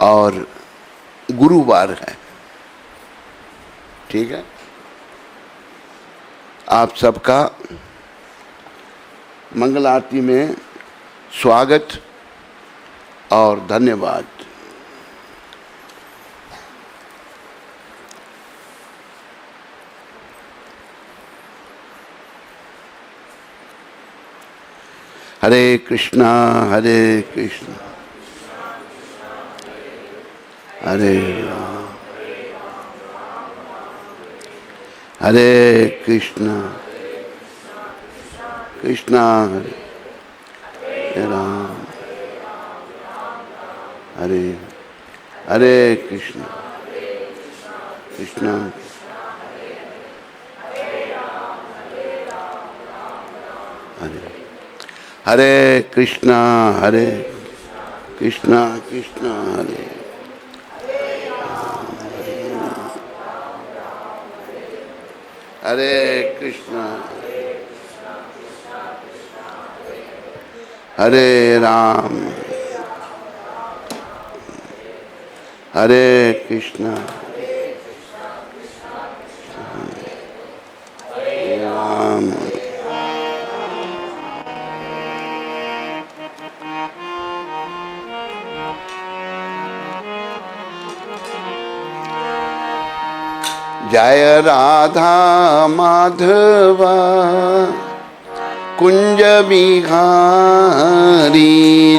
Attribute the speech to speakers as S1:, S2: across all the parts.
S1: और गुरुवार है। ठीक है, आप सबका मंगल आरती में स्वागत और धन्यवाद। हरे कृष्णा हरे कृष्णा कृष्णा हरे राम हरे हरे कृष्णा कृष्णा हरे कृष्णा कृष्णा हरे हरे कृष्णा हरे राम हरे कृष्णा राम। जय राधा माधवा कुंज बिहारी,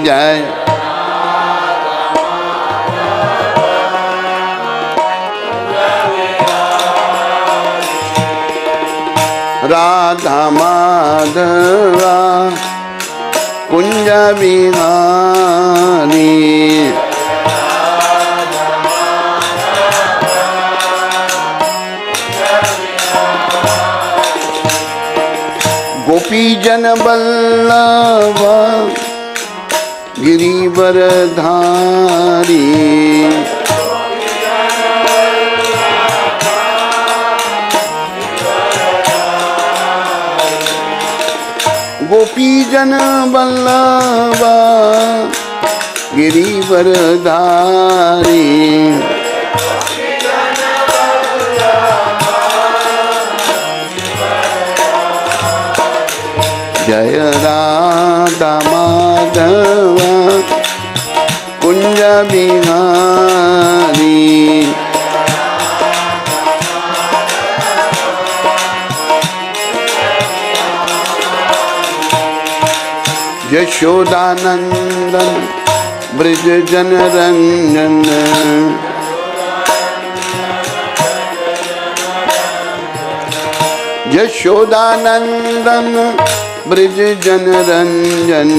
S1: जय राधा माधवा कुंज बिहारी, गोपी जन बल्लभ गिरिवरधारी, गोपी जन बल्लभ गिरिवरधारी, जय राधा माधवा कुंज बिहारी, यशोदानंदन ब्रज जन रंजन, यशोदानंदन ब्रज जन रंजन,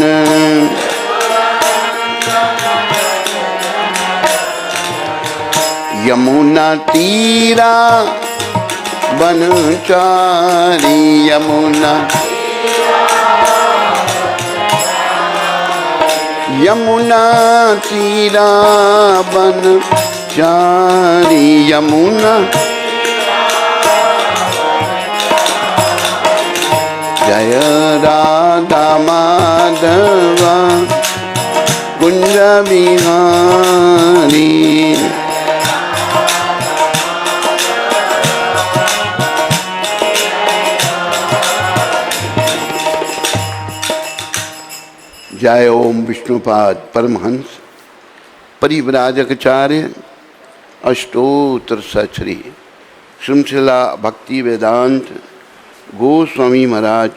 S1: यमुना तीरा बनचारी, यमुना तीरा बनचारी, यमुना जय राधा माधवा कुंज बिहारी, जय ओम विष्णुपाद परमहंस परिव्राजकाचार्य अष्टोत्तर सचरी श्रृंखला भक्ति वेदांत गोस्वामी महाराज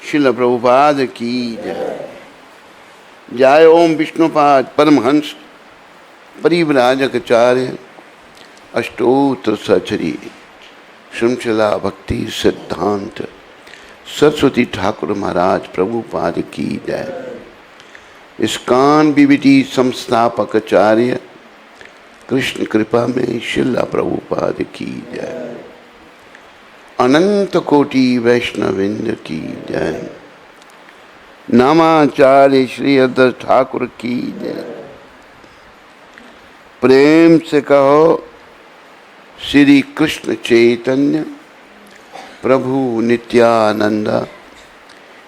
S1: शिल प्रभुपाद की जय। जय ओम विष्णुपाद परमहंस परिव्राजकाचार्य अष्टोत्तर सचरी श्रृंखला भक्ति सिद्धांत सरस्वती ठाकुर महाराज प्रभुपाद की जय। इस्कान बीबीटी संस्थापकाचार्य कृष्ण कृपा में शिला प्रभुपाद की जय। अनंत कोटि वैष्णविंद की जय। नामाचार्य श्री अदर ठाकुर की जय। प्रेम से कहो श्री कृष्ण चैतन्य प्रभु नित्यानंद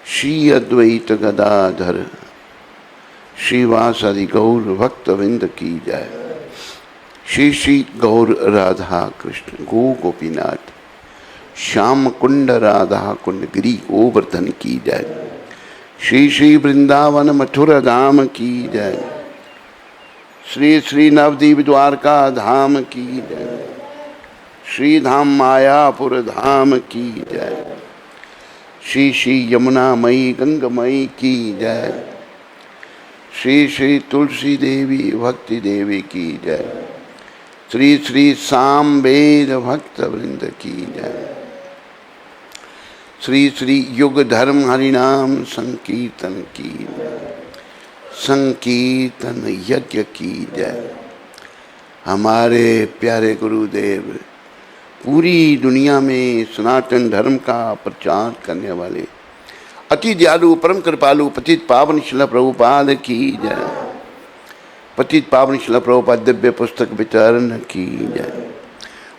S1: श्री अद्वैत गदाधर श्रीवासादि गौर भक्तविंद की जय। श्री श्री गौर राधा कृष्ण गो गोपीनाथ श्याम कुंड राधा कुंड गिरी गोवर्धन की जय। श्री श्री वृंदावन मथुरा धाम की जय। श्री श्री नवदीप द्वारका धाम की जय। श्री धाम मायापुर धाम की जय। श्री श्री यमुना मई गंगमयी की जय। श्री श्री तुलसी देवी भक्ति देवी की जय। श्री श्री सामवेद भक्त वृंद की जय। श्री श्री युग धर्म हरिनाम संकीर्तन की जय। संकीर्तन यज्ञ की जय। हमारे प्यारे गुरुदेव पूरी दुनिया में सनातन धर्म का प्रचार करने वाले अति दयालु परम कृपालु पतित पावन शिला प्रभुपाद की जय। पतित पावन शिला प्रभुपाद दिव्य पुस्तक वितरण की जय।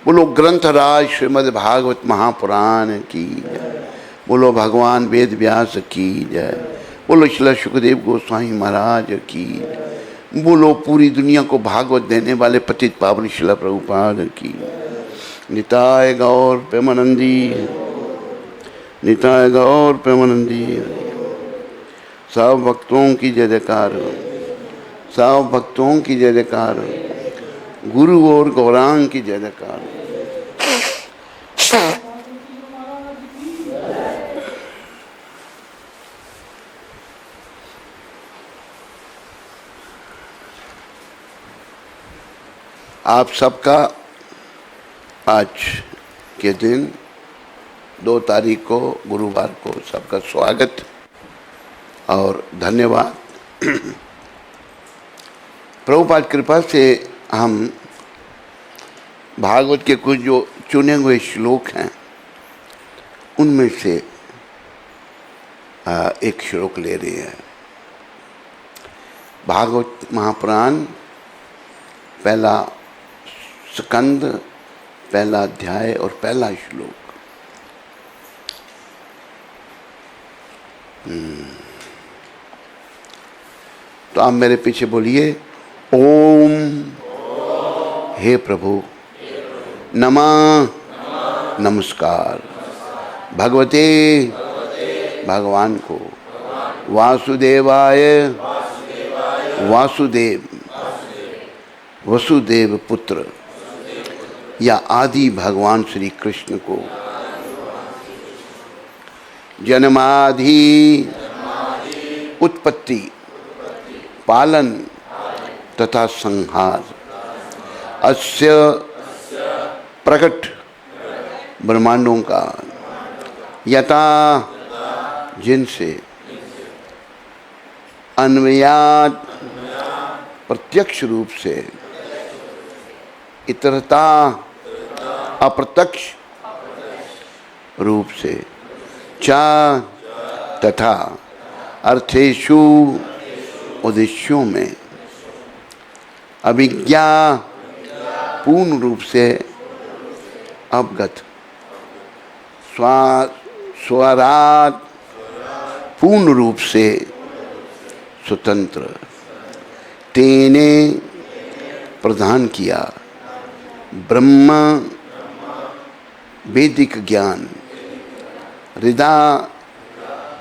S1: बोलो ग्रंथराज श्रीमद् भागवत महापुराण की जय। बोलो भगवान वेद व्यास की जय। बोलो शिला सुखदेव गोस्वामी महाराज की जय। बोलो पूरी दुनिया को भागवत देने वाले पतित पावन शिला प्रभुपाद की। निताय गौर प्रेमानंदी, निताय गौर प्रेमानंदी। सब भक्तों की जय जयकार, सब भक्तों की जय जयकार, गुरु और गौरांग की जय जयकार। आप सबका आज के दिन 2 तारीख को गुरुवार को सबका स्वागत और धन्यवाद। प्रभुपाद कृपा से हम भागवत के कुछ जो चुने हुए श्लोक हैं उनमें से एक श्लोक ले रहे हैं। भागवत महापुराण पहला स्कंद पहला अध्याय और पहला श्लोक। तो आप मेरे पीछे बोलिए ओम। हे प्रभु नमः नमस्कार भगवते भगवान को वासुदेवाय वासुदेव वसुदेव पुत्र या आदि भगवान श्री कृष्ण को जन्मादि उत्पत्ति पालन तथा संहार अस्य प्रकट ब्रह्मांडों का यथा जिनसे अन्वयात प्रत्यक्ष रूप से इतरता अप्रत्यक्ष रूप से चा तथा अर्थेषु उद्देश्यों में अभिज्ञा पूर्ण रूप से अवगत स्वराट पूर्ण रूप से स्वतंत्र तेने प्रदान किया ब्रह्म वैदिक ज्ञान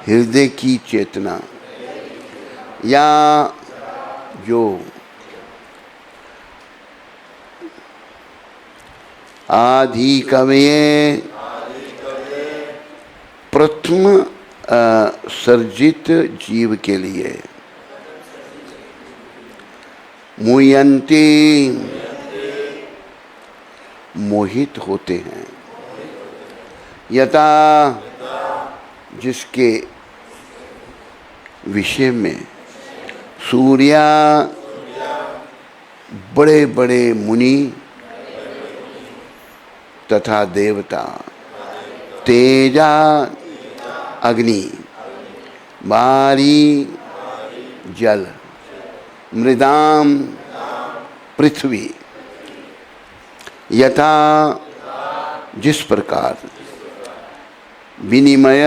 S1: हृदय की चेतना या जो आदि कवये प्रथम सर्जित जीव के लिए मुयंती मोहित होते हैं यथा जिसके विषय में सूर्या बड़े बड़े मुनि तथा देवता तेजा अग्नि बारी जल मृदाम पृथ्वी यथा जिस प्रकार विनिमय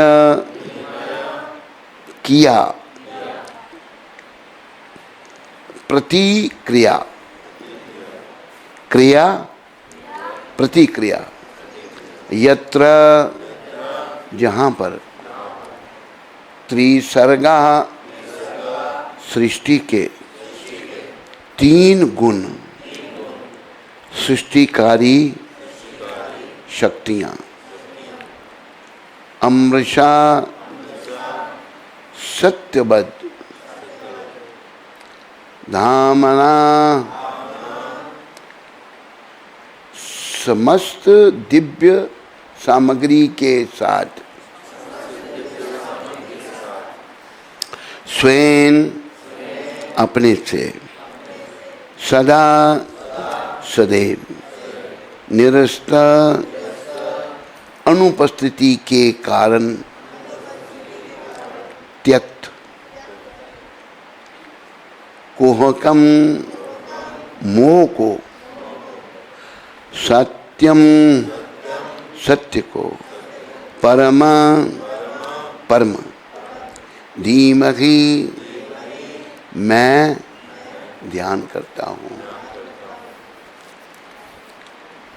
S1: किया प्रतिक्रिया, क्रिया प्रतिक्रिया, यत्र जहाँ पर त्रिसर्गा सृष्टि के तीन गुण सृष्टिकारी शक्तियाँ, अमृषा सत्यवद धामना समस्त दिव्य सामग्री के साथ स्वयं अपने से सदा सदैव निरस्त अनुपस्थिति के कारण त्यक्त कुहकम मोह को सत्यम सत्य को परमा परम धीमहि मैं ध्यान करता हूँ।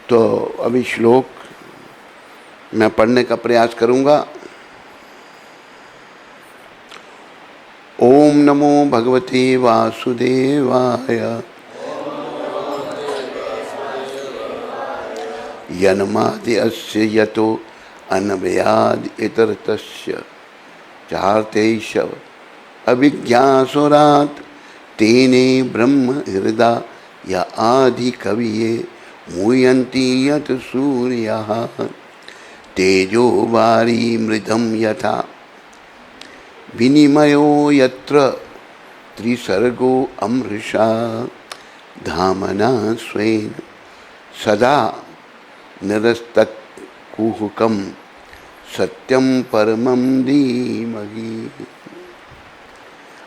S1: तो अभी श्लोक मैं पढ़ने का प्रयास करूँगा। ओम नमो भगवते वासुदेवाय यन्मादि अस्य यतो अनवयाद इतरतस्य चार्तेशव अभिज्ञासुरात् तेने ब्रह्म हृदय या आदि कविये मुह्यन्ति यत् सूर्यः तेजो वारी मृदं यथा विनिमयो यत्र त्रिसर्गो अमृषा धामना स्वेन सदा निरस्तत् कुहकम सत्यम परमं धीमहि।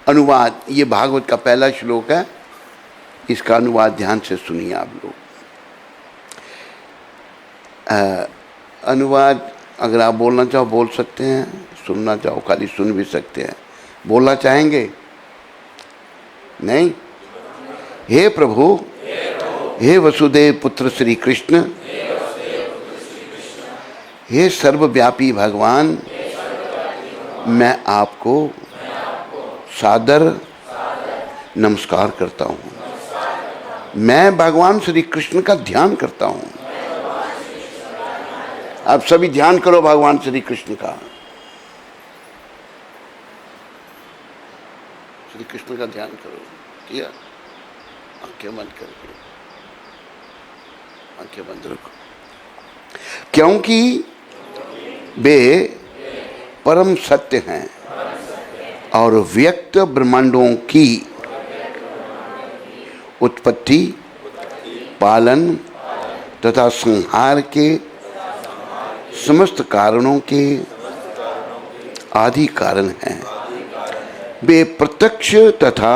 S1: अनुवाद, ये भागवत का पहला श्लोक है, इसका अनुवाद ध्यान से सुनिए आप लोग। अनुवाद अगर आप बोलना चाहो बोल सकते हैं, सुनना चाहो खाली सुन भी सकते हैं। बोलना चाहेंगे? नहीं? हे प्रभु, हे वसुदेव पुत्र श्री कृष्ण, हे सर्वव्यापी भगवान, मैं आपको सादर नमस्कार करता हूँ। मैं भगवान श्री कृष्ण का ध्यान करता हूँ। आप सभी ध्यान करो भगवान श्री कृष्ण का। श्री कृष्ण का ध्यान करो। किया? आंखें बंद करके, आंखें बंद रखो, क्योंकि वे परम सत्य हैं और व्यक्त ब्रह्मांडों की उत्पत्ति, पालन तथा संहार के समस्त कारणों के आदि कारण हैं। वे प्रत्यक्ष तथा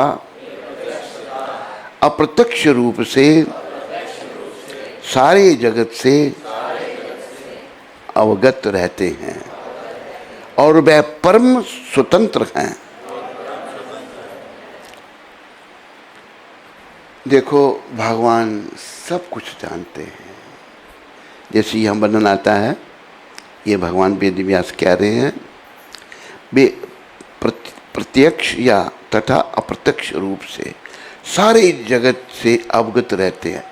S1: अप्रत्यक्ष रूप से सारे जगत से अवगत रहते हैं और वह परम स्वतंत्र हैं। देखो, भगवान सब कुछ जानते हैं। जैसे यह वर्णन आता है, ये भगवान वेदव्यास कह रहे हैं, वे प्रत्यक्ष या तथा अप्रत्यक्ष रूप से सारे जगत से अवगत रहते हैं।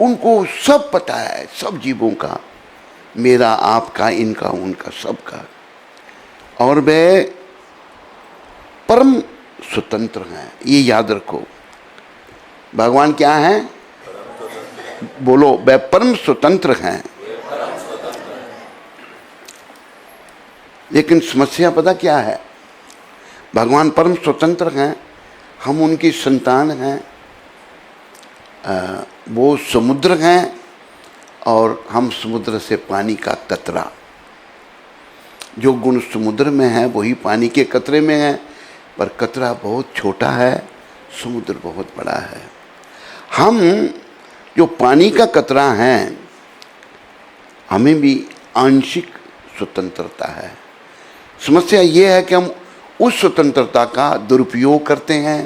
S1: उनको सब पता है, सब जीवों का, मेरा, आपका, इनका, उनका, सबका। और वे परम स्वतंत्र हैं। ये याद रखो, भगवान क्या हैं? बोलो, वे परम स्वतंत्र हैं। लेकिन समस्या पता क्या है? भगवान परम स्वतंत्र हैं, हम उनकी संतान हैं। वो समुद्र हैं और हम समुद्र से पानी का कतरा। जो गुण समुद्र में है वही पानी के कतरे में है, पर कतरा बहुत छोटा है, समुद्र बहुत बड़ा है। हम जो पानी का कतरा हैं, हमें भी आंशिक स्वतंत्रता है। समस्या ये है कि हम उस स्वतंत्रता का दुरुपयोग करते हैं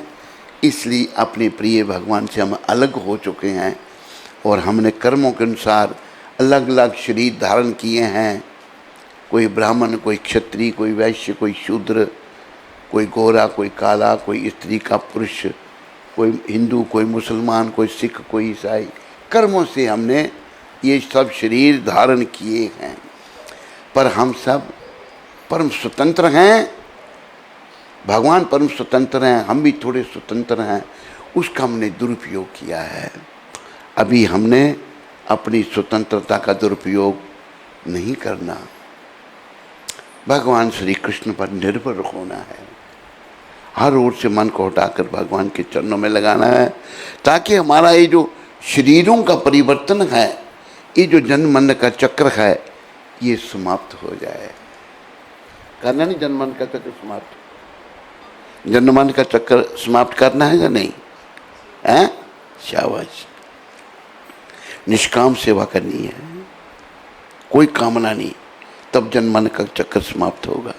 S1: इसलिए अपने प्रिय भगवान से हम अलग हो चुके हैं और हमने कर्मों के अनुसार अलग अलग शरीर धारण किए हैं। कोई ब्राह्मण, कोई क्षत्रिय, कोई वैश्य, कोई शूद्र, कोई गोरा, कोई काला, कोई स्त्री का पुरुष, कोई हिंदू, कोई मुसलमान, कोई सिख, कोई ईसाई। कर्मों से हमने ये सब शरीर धारण किए हैं, पर हम सब परम स्वतंत्र हैं। भगवान परम स्वतंत्र हैं, हम भी थोड़े स्वतंत्र हैं। उसका हमने दुरुपयोग किया है। अभी हमने अपनी स्वतंत्रता का दुरुपयोग नहीं करना। भगवान श्री कृष्ण पर निर्भर होना है। हर ओर से मन को हटाकर भगवान के चरणों में लगाना है, ताकि हमारा ये जो शरीरों का परिवर्तन है, ये जो जन्म मरण का चक्र है, ये समाप्त हो जाए। करना नहीं जन्म मरण का चक्र समाप्त? जन्म मरण का चक्र समाप्त करना है या नहीं है? शाबाश। निष्काम सेवा करनी है, कोई कामना नहीं, तब जन्म मरण का चक्र समाप्त होगा।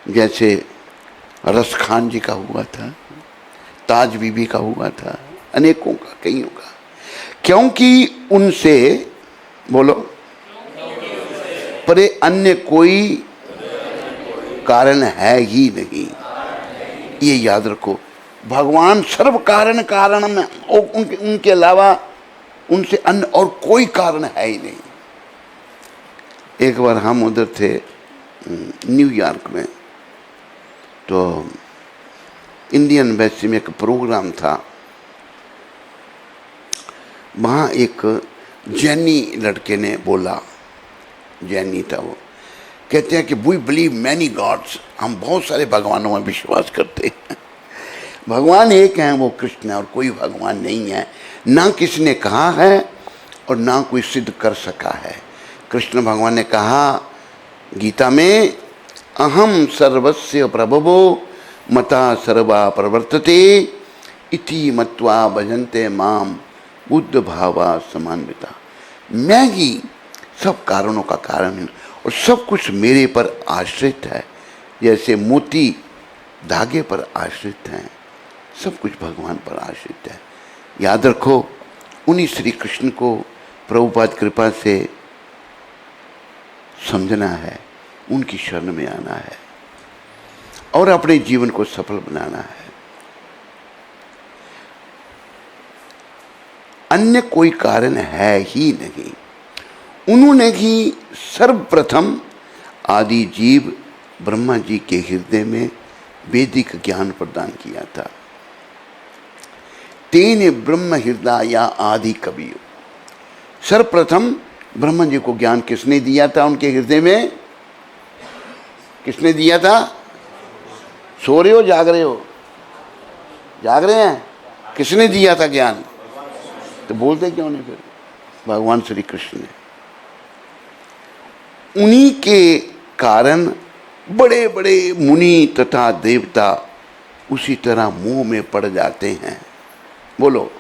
S1: जैसे रस खान जी का हुआ था, ताज बीबी का हुआ था, अनेकों का, कईयों का, क्योंकि उनसे, बोलो, परे अन्य कोई कारण है ही नहीं। ये याद रखो, भगवान सर्व कारण कारण में, और उनके अलावा उनसे अन्य और कोई कारण है ही नहीं। एक बार हम उधर थे न्यूयॉर्क में, तो इंडियन एम्बेसी में एक प्रोग्राम था। वहाँ एक जैनी लड़के ने बोला, जैनी था वो, कहते हैं कि वी बिलीव मैनी गॉड्स, हम बहुत सारे भगवानों में विश्वास करते हैं। भगवान एक हैं, वो कृष्ण है, और कोई भगवान नहीं है। ना किसी ने कहा है और ना कोई सिद्ध कर सका है। कृष्ण भगवान ने कहा गीता में, अहम सर्वस्य प्रभवो मता सर्वा प्रवर्तते इति मत्वा भजन्ते माम बुद्ध भावा समान्विता। मैं ही सब कारणों का कारण हूँ और सब कुछ मेरे पर आश्रित है। जैसे मोती धागे पर आश्रित हैं, सब कुछ भगवान पर आश्रित है। याद रखो, उन्हीं श्री कृष्ण को प्रभुपाद कृपा से समझना है, उनकी शरण में आना है और अपने जीवन को सफल बनाना है। अन्य कोई कारण है ही नहीं। उन्होंने ही सर्वप्रथम आदि जीव ब्रह्मा जी के हृदय में वैदिक ज्ञान प्रदान किया था। तेन ब्रह्म हृदय आदि कवियो। सर्वप्रथम ब्रह्मा जी को ज्ञान किसने दिया था? उनके हृदय में किसने दिया था? सो रहे हो, जाग रहे हो? जाग रहे हैं। किसने दिया था ज्ञान? तो बोलते क्यों नहीं फिर? भगवान श्री कृष्ण ने। उन्हीं के कारण बड़े बड़े मुनि तथा देवता उसी तरह मुंह में पड़ जाते हैं। बोलो,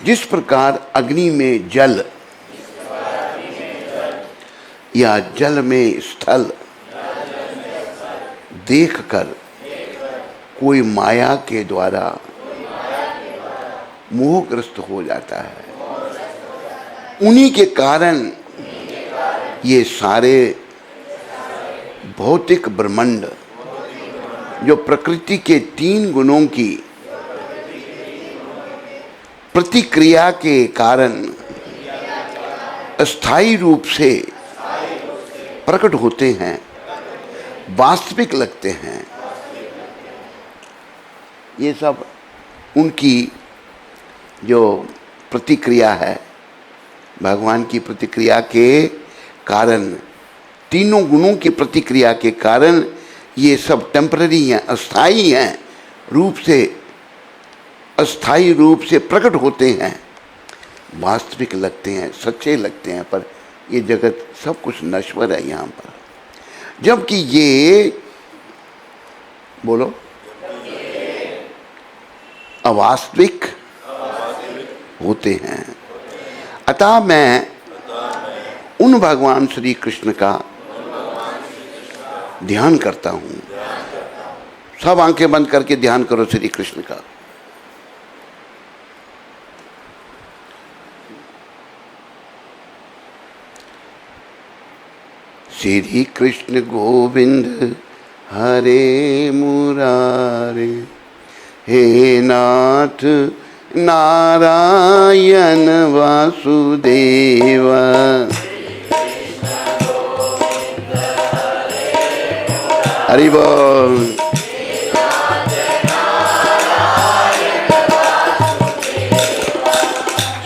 S1: जिस प्रकार अग्नि में जल या जल में स्थल देखकर कोई माया के द्वारा मोहग्रस्त हो जाता है, उन्हीं के कारण ये सारे भौतिक ब्रह्मांड जो प्रकृति के 3 गुणों की प्रतिक्रिया के कारण अस्थायी रूप से प्रकट होते हैं, वास्तविक लगते हैं। ये सब उनकी जो प्रतिक्रिया है, भगवान की प्रतिक्रिया के कारण, तीनों गुणों की प्रतिक्रिया के कारण ये सब टेम्पररी हैं, अस्थायी हैं, रूप से अस्थायी रूप से प्रकट होते हैं, वास्तविक लगते हैं, सच्चे लगते हैं। पर ये जगत सब कुछ नश्वर है यहाँ पर। जबकि ये, बोलो, अवास्तविक होते हैं। अतः मैं उन भगवान श्री कृष्ण का ध्यान करता हूँ। सब आंखें बंद करके ध्यान करो श्री कृष्ण का। श्री कृष्ण गोविंद हरे मुरारे, हे नाथ नारायण वासुदेव। हरि बोल।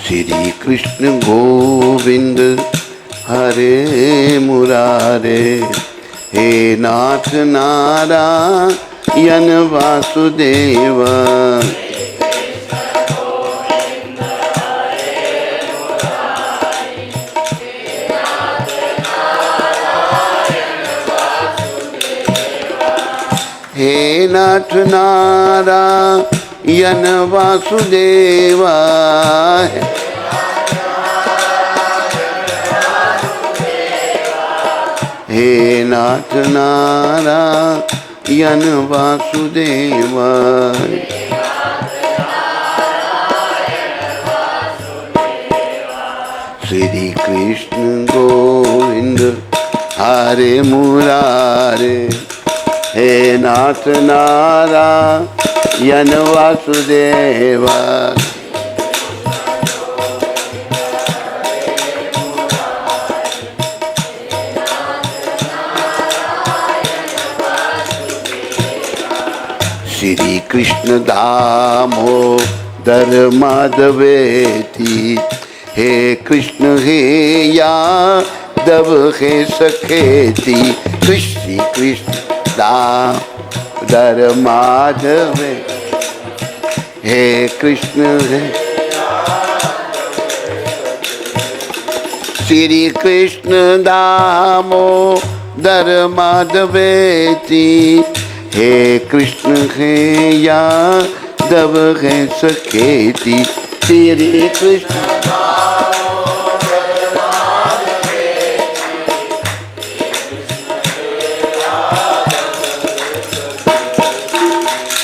S1: श्री कृष्ण गोविंद हरे मुरारे, हे नाथ नारायण वासुदेव। हे नाथ नारायण वासुदेवा। हे नाथ नारायण वासुदेवा। श्री कृष्ण गोविंद हरे मुरारे, हे नाथ नारायण वासुदेवा। श्री कृष्ण दामोदर माधवेति, हे कृष्ण हे यादव हे सखेति। श्री कृष्ण दामोदर माधवे, हे कृष्ण हे। श्री कृष्ण दामोदर माधवेति, हे कृष्ण हे यादव हे सखेति। श्री कृष्ण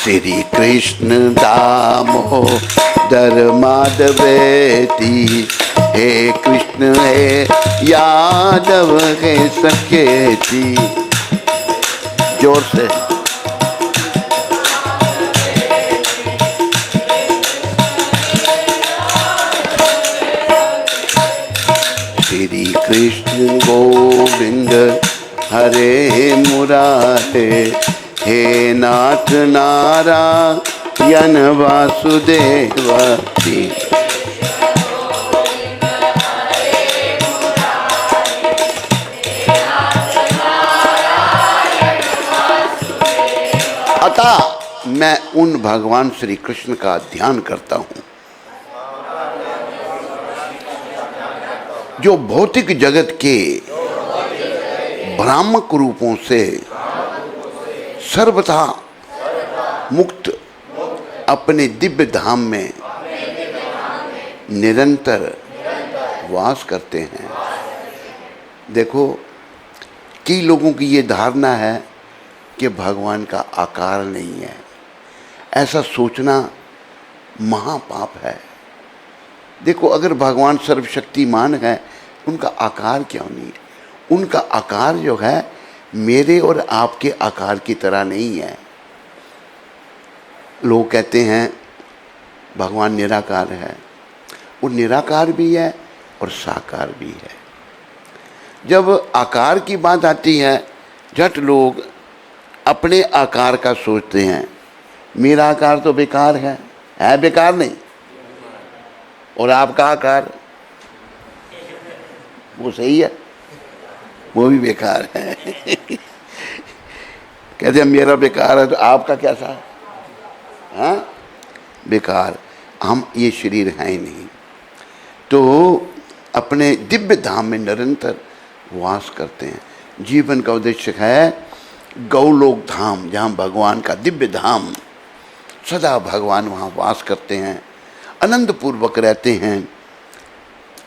S1: श्री कृष्ण दामोदर माधवेति, हे कृष्ण हे यादव हे सखेति। जोर से। श्री कृष्ण गोविंद हरे मुरारे, हे नाथ नारायण वासुदेव। अतः मैं उन भगवान श्री कृष्ण का ध्यान करता हूँ जो भौतिक जगत के भ्रामक रूपों से सर्वथा मुक्त अपने दिव्य धाम में निरंतर वास करते हैं। देखो, कई लोगों की ये धारणा है कि भगवान का आकार नहीं है। ऐसा सोचना महापाप है। देखो, अगर भगवान सर्वशक्तिमान है, उनका आकार क्यों नहीं है? उनका आकार जो है मेरे और आपके आकार की तरह नहीं है। लोग कहते हैं भगवान निराकार है। वो निराकार भी है और साकार भी है। जब आकार की बात आती है, झट लोग अपने आकार का सोचते हैं। मेरा आकार तो बेकार है बेकार नहीं। और आपका आकार वो सही है, वो भी बेकार है। कहते हैं मेरा बेकार है तो आपका कैसा है? हाँ, बेकार। हम ये शरीर हैं ही नहीं। तो अपने दिव्य धाम में निरंतर वास करते हैं। जीवन का उद्देश्य है गौलोक धाम, जहाँ भगवान का दिव्य धाम, सदा भगवान वहाँ वास करते हैं, आनंद पूर्वक रहते हैं।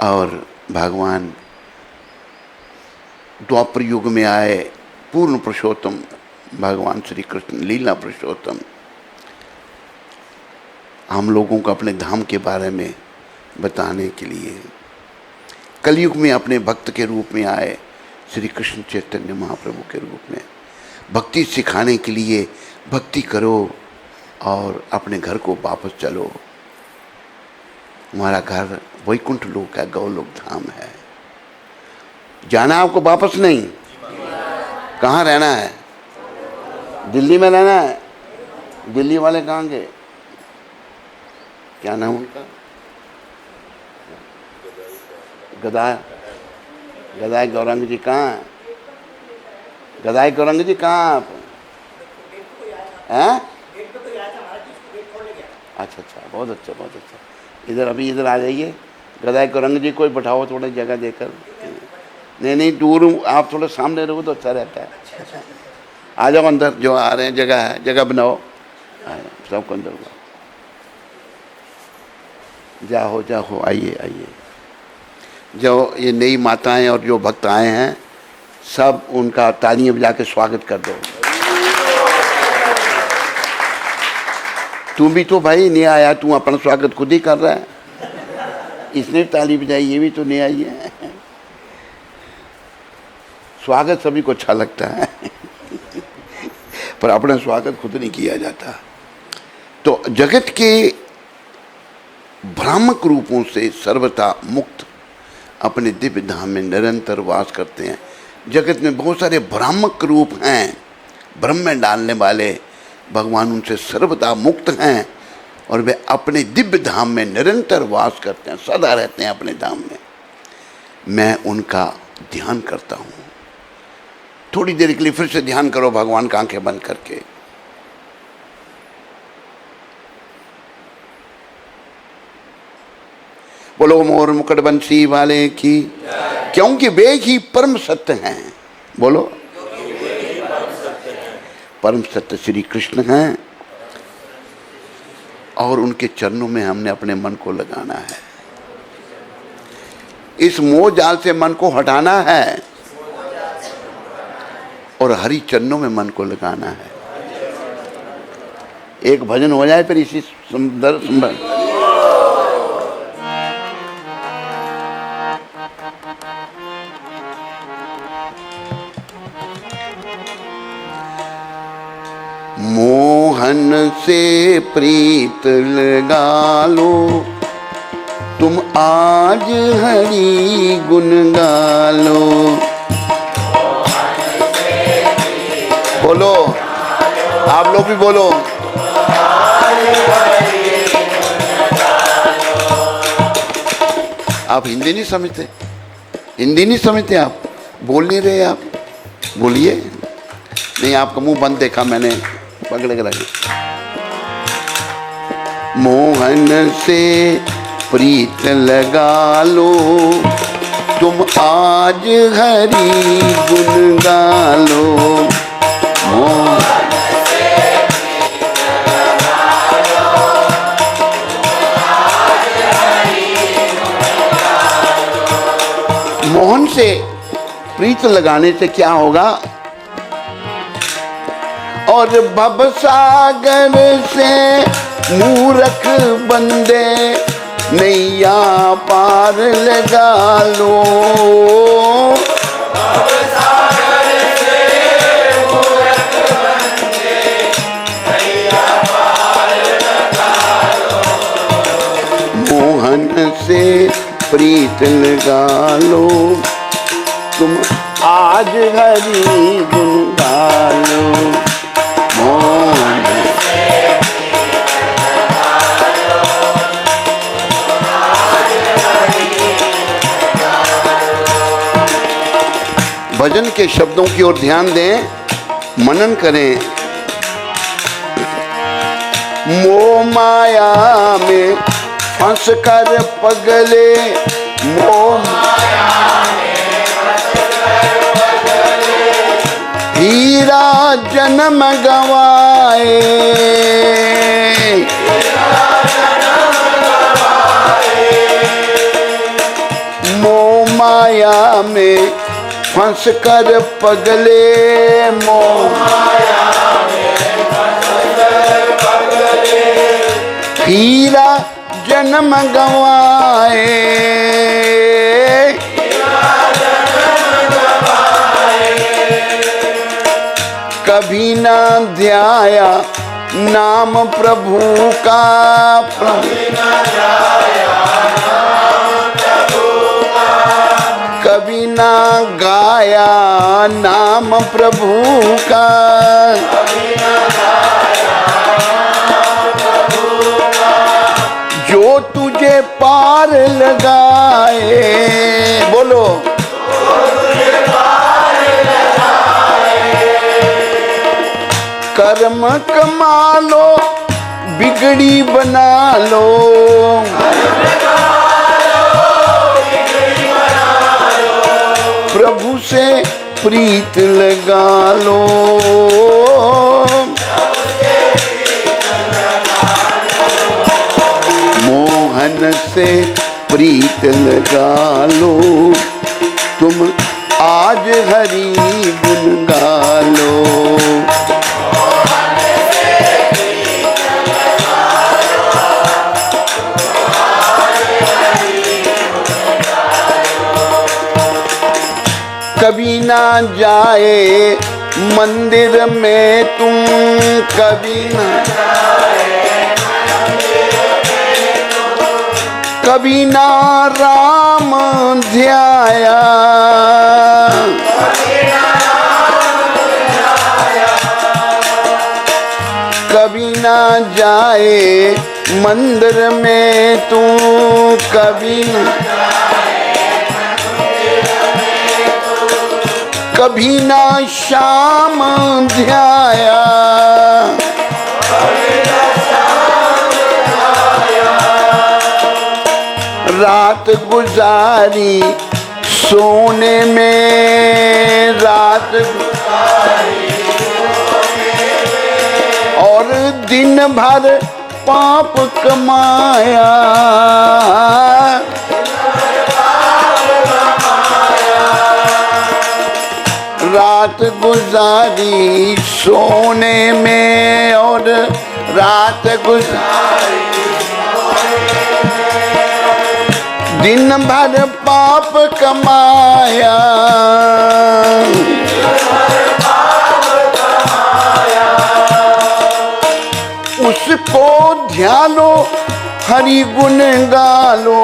S1: और भगवान द्वापर युग में आए, पूर्ण पुरुषोत्तम भगवान श्री कृष्ण लीला पुरुषोत्तम हम लोगों को अपने धाम के बारे में बताने के लिए कलयुग में अपने भक्त के रूप में आए, श्री कृष्ण चैतन्य महाप्रभु के रूप में भक्ति सिखाने के लिए, भक्ति करो और अपने घर को वापस चलो। हमारा घर वैकुंठ लोक है, गौलोक धाम है। जाना आपको वापस नहीं। कहाँ रहना है? दिल्ली में रहना है। दिल्ली वाले कहाँ गए? क्या नाम उनका? गदाई गौरंग जी कहाँ है? गदाई गौरंग जी कहाँ आप हैं? अच्छा, बहुत अच्छा, बहुत अच्छा। इधर अभी इधर आ जाइए। गदाई गौरंग जी को बैठाओ थोड़ी जगह देकर। नहीं दूर आप थोड़ा सामने रहो तो अच्छा रहता है। आ जाओ अंदर, जो आ रहे हैं जगह है, जगह बनाओ, सबको अंदर जाओ, आइए। जो ये नई माताएं और जो भक्त आए हैं, सब उनका तालियां बजा के स्वागत कर दो। तू भी तो भाई नहीं आया, तू अपना स्वागत खुद ही कर रहा है। इसने ताली बजाई, ये भी तो नहीं आई है। स्वागत सभी को अच्छा लगता है पर अपना स्वागत खुद नहीं किया जाता। तो जगत के भ्रामक रूपों से सर्वथा मुक्त अपने दिव्य धाम में निरंतर वास करते हैं। जगत में बहुत सारे भ्रामक रूप हैं, भ्रम में डालने वाले। भगवान उनसे सर्वथा मुक्त हैं और वे अपने दिव्य धाम में निरंतर वास करते हैं, सदा रहते हैं अपने धाम में। मैं उनका ध्यान करता हूँ। थोड़ी देर के लिए फिर से ध्यान करो भगवान का आंखें बंद करके। बोलो मोर मुकुट बंसी वाले की, क्योंकि वे ही परम सत्य हैं। बोलो, परम सत्य श्री कृष्ण हैं और उनके चरणों में हमने अपने मन को लगाना है। इस मोह जाल से मन को हटाना है और हरि चरणों में मन को लगाना है। एक भजन हो जाए फिर इसी सुंदर मोहन से प्रीत लगा लो, तुम आज हरि गुण गा लो। बोलो, आप लोग भी बोलो। आप हिंदी नहीं समझते? हिंदी नहीं समझते आप? बोल नहीं रहे आप? बोलिए। नहीं, आपका मुंह बंद देखा मैंने, पकड़ के रखे। मोहन से प्रीत लगा लो, तुम आज हरि गुण गा लो। मोहन से प्रीत लगा लो, तुम आज हरि गुण गा लो। मोहन से प्रीत लगाने से क्या होगा? और भवसागर से मूर्ख बंदे नैया पार लगा लो। भवसागर से मूर्ख बंदे नैया पार लगा लो। मोहन से प्रीत लगा लो, तुम आज हरि गुण गा लो। भजन के शब्दों की ओर ध्यान दें, मनन करें। मोह माया में फंस कर पगले, मोह माया में फंस कर पगले, हीरा जन्म गवाए। मोह माया में फंस कर पगले मोह हीरा जन्म गवाए, कभी ना ध्याया नाम प्रभु का, कभी ना गाया नाम प्रभु का, जो तुझे पार लगाए, बोलो कर्म कमा लो बिगड़ी बना लो, प्रभु से प्रीत लगा लो, मोहन से प्रीत लगा लो, तुम आज हरि गुण गा लो, कभी ना जाए मंदिर में तुम, कभी ना कभी ना राम ध्याया, कभी ना जाए मंदिर में तू, कभी ना श्याम ध्याया, रात गुजारी सोने में, रात और दिन भर पाप कमाया, रात गुजारी सोने में और रात गुजारी दिन भर पाप कमाया, उसको ध्यानो हरि गुण गालो,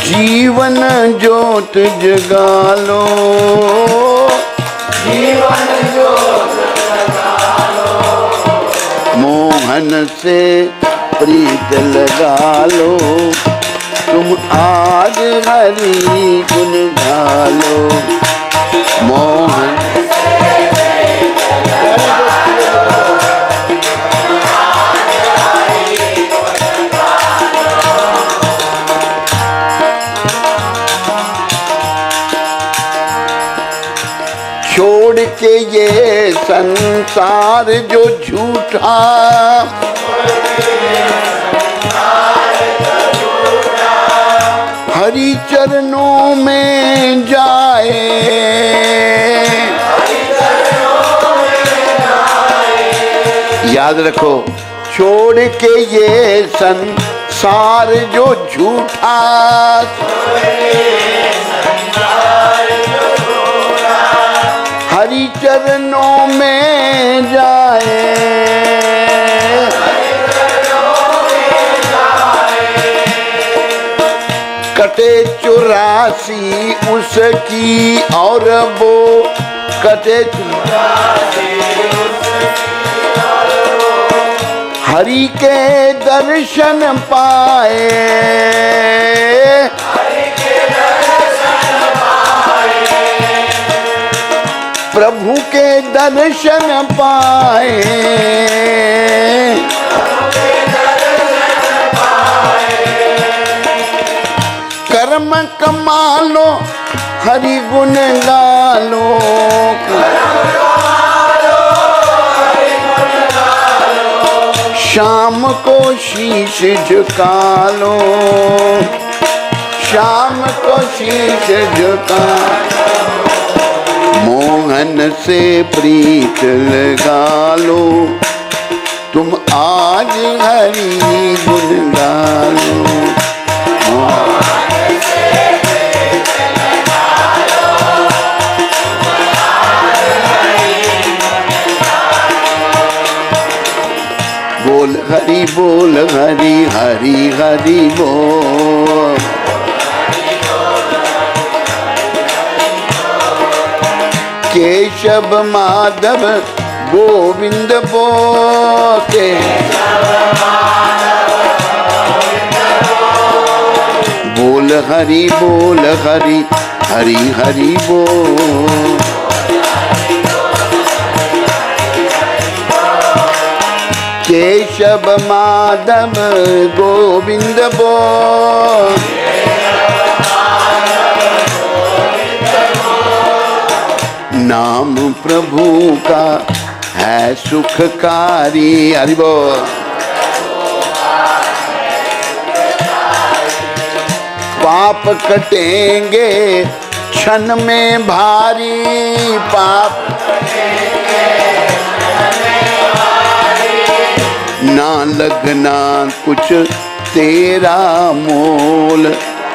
S1: जीवन ज्योत जगा लो, जीवन ज्योत जगा लो, मोहन से प्रीत लगा लो, तुम आज हरि गुण गा लो, मोहन छोड़ के ये संसार जो झूठा, हरि चरणों में जाए, याद रखो, छोड़ के ये संसार जो झूठा, हरि चरणों में जाए, कटे 84 उसकी और वो कटे 84 हरि के दर्शन पाए, प्रभु के दर्शन पाए, कर्म कमा लो हरि गुण गा लो, शाम को शीश झुका लो, शाम को शीश झुका, मोहन से प्रीत लगा लो, तुम आज हरि गुण गा लो। बोल हरि बोल हरि हरि हरि बोल, केशव माधव गोविंद बोके, बोल हरि हरि हरि हरि बोल, केशव माधव गोविंद बोल, नाम प्रभु का है सुखकारी, हरि बोल। पाप कटेंगे क्षण में भारी, पाप ना लगना कुछ तेरा मोल,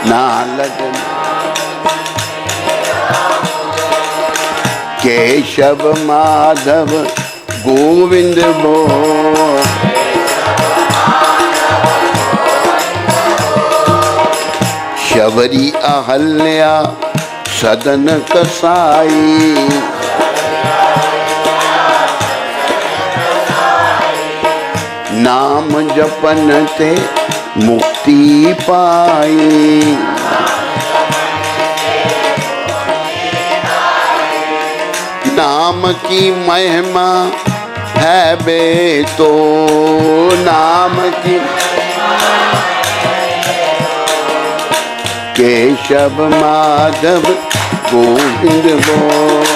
S1: ना लगना। केशव माधव गोविंद बोल, शबरी अहल्या सदन कसाई, नाम जपन ते मुक्ति पाई, नाम की महिमा है बेतो, नाम की केशव माधव गोविंद बोल,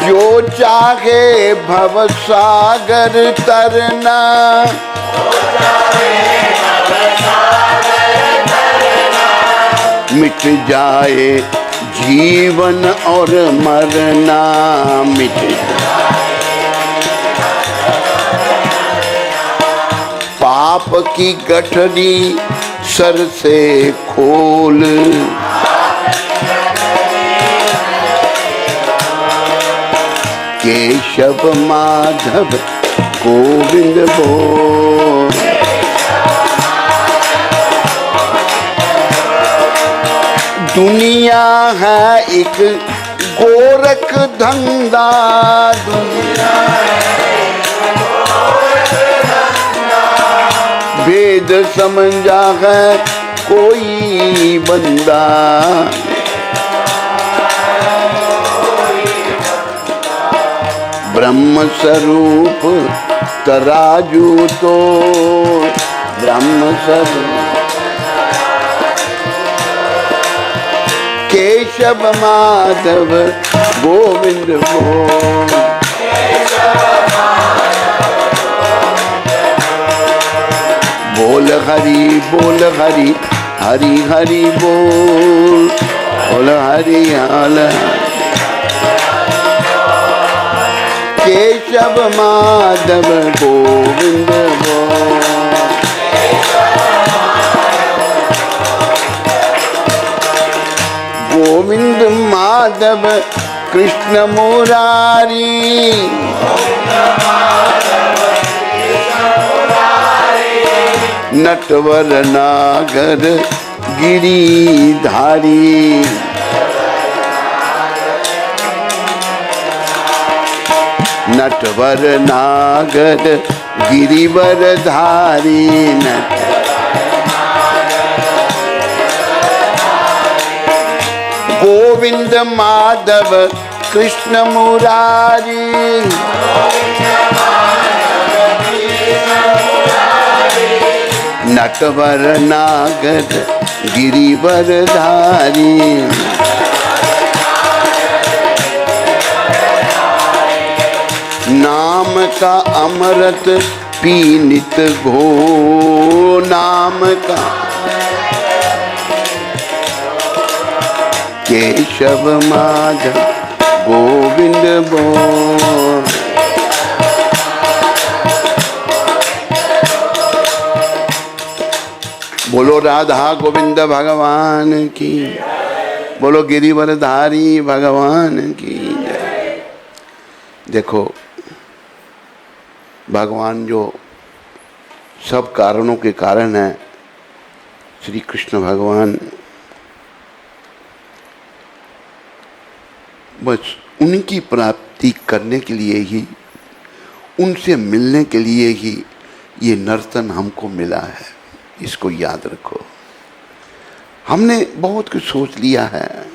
S1: जो चाहे भव सागर तरना, मिट जाए जीवन और मरना, मिट जाए पाप की गठरी सर से खोल, केशव माधव गोविंद बोल, दुनिया है एक गोरख धंधा, दुनिया भेद समझा है कोई बंदा, ब्रह्म स्वरूप तराजू तो, ब्रह्म स्वरूप केशव माधव गोविंद बोल, बोल हरि हरि हरि बोल, बोल हरि हाल, केशव माधव गोविंद बोल, गोविंद माधव कृष्ण मुरारी, नटवर नागर गिरिधारी, नटवर नागर गिरिवर धारी, गोविंद माधव कृष्ण मुरारी, नटवर नागर गिरिवर धारी, नाम का अमृत पी नित घो, नाम का केशव माधव गोविंद बोल। बोलो राधा गोविंद भगवान की, बोलो गिरिवरधारी भगवान की जय। देखो भगवान जो सब कारणों के कारण है, श्री कृष्ण भगवान बस उनकी प्राप्ति करने के लिए ही, उनसे मिलने के लिए ही ये नर्तन हमको मिला है। इसको याद रखो। हमने बहुत कुछ सोच लिया है,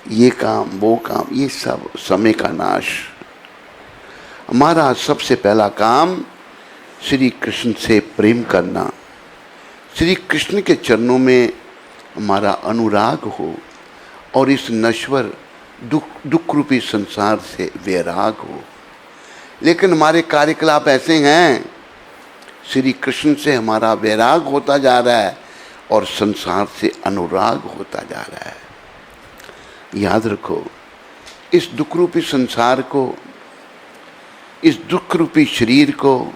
S1: ये काम वो काम, ये सब समय का नाश। हमारा सबसे पहला काम श्री कृष्ण से प्रेम करना, श्री कृष्ण के चरणों में हमारा अनुराग हो और इस नश्वर दुख रूपी संसार से वैराग हो। लेकिन हमारे कार्यकलाप ऐसे हैं, श्री कृष्ण से हमारा वैराग होता जा रहा है और संसार से अनुराग होता जा रहा है। याद रखो, इस दुख रूपी संसार को, इस दुख रूपी शरीर को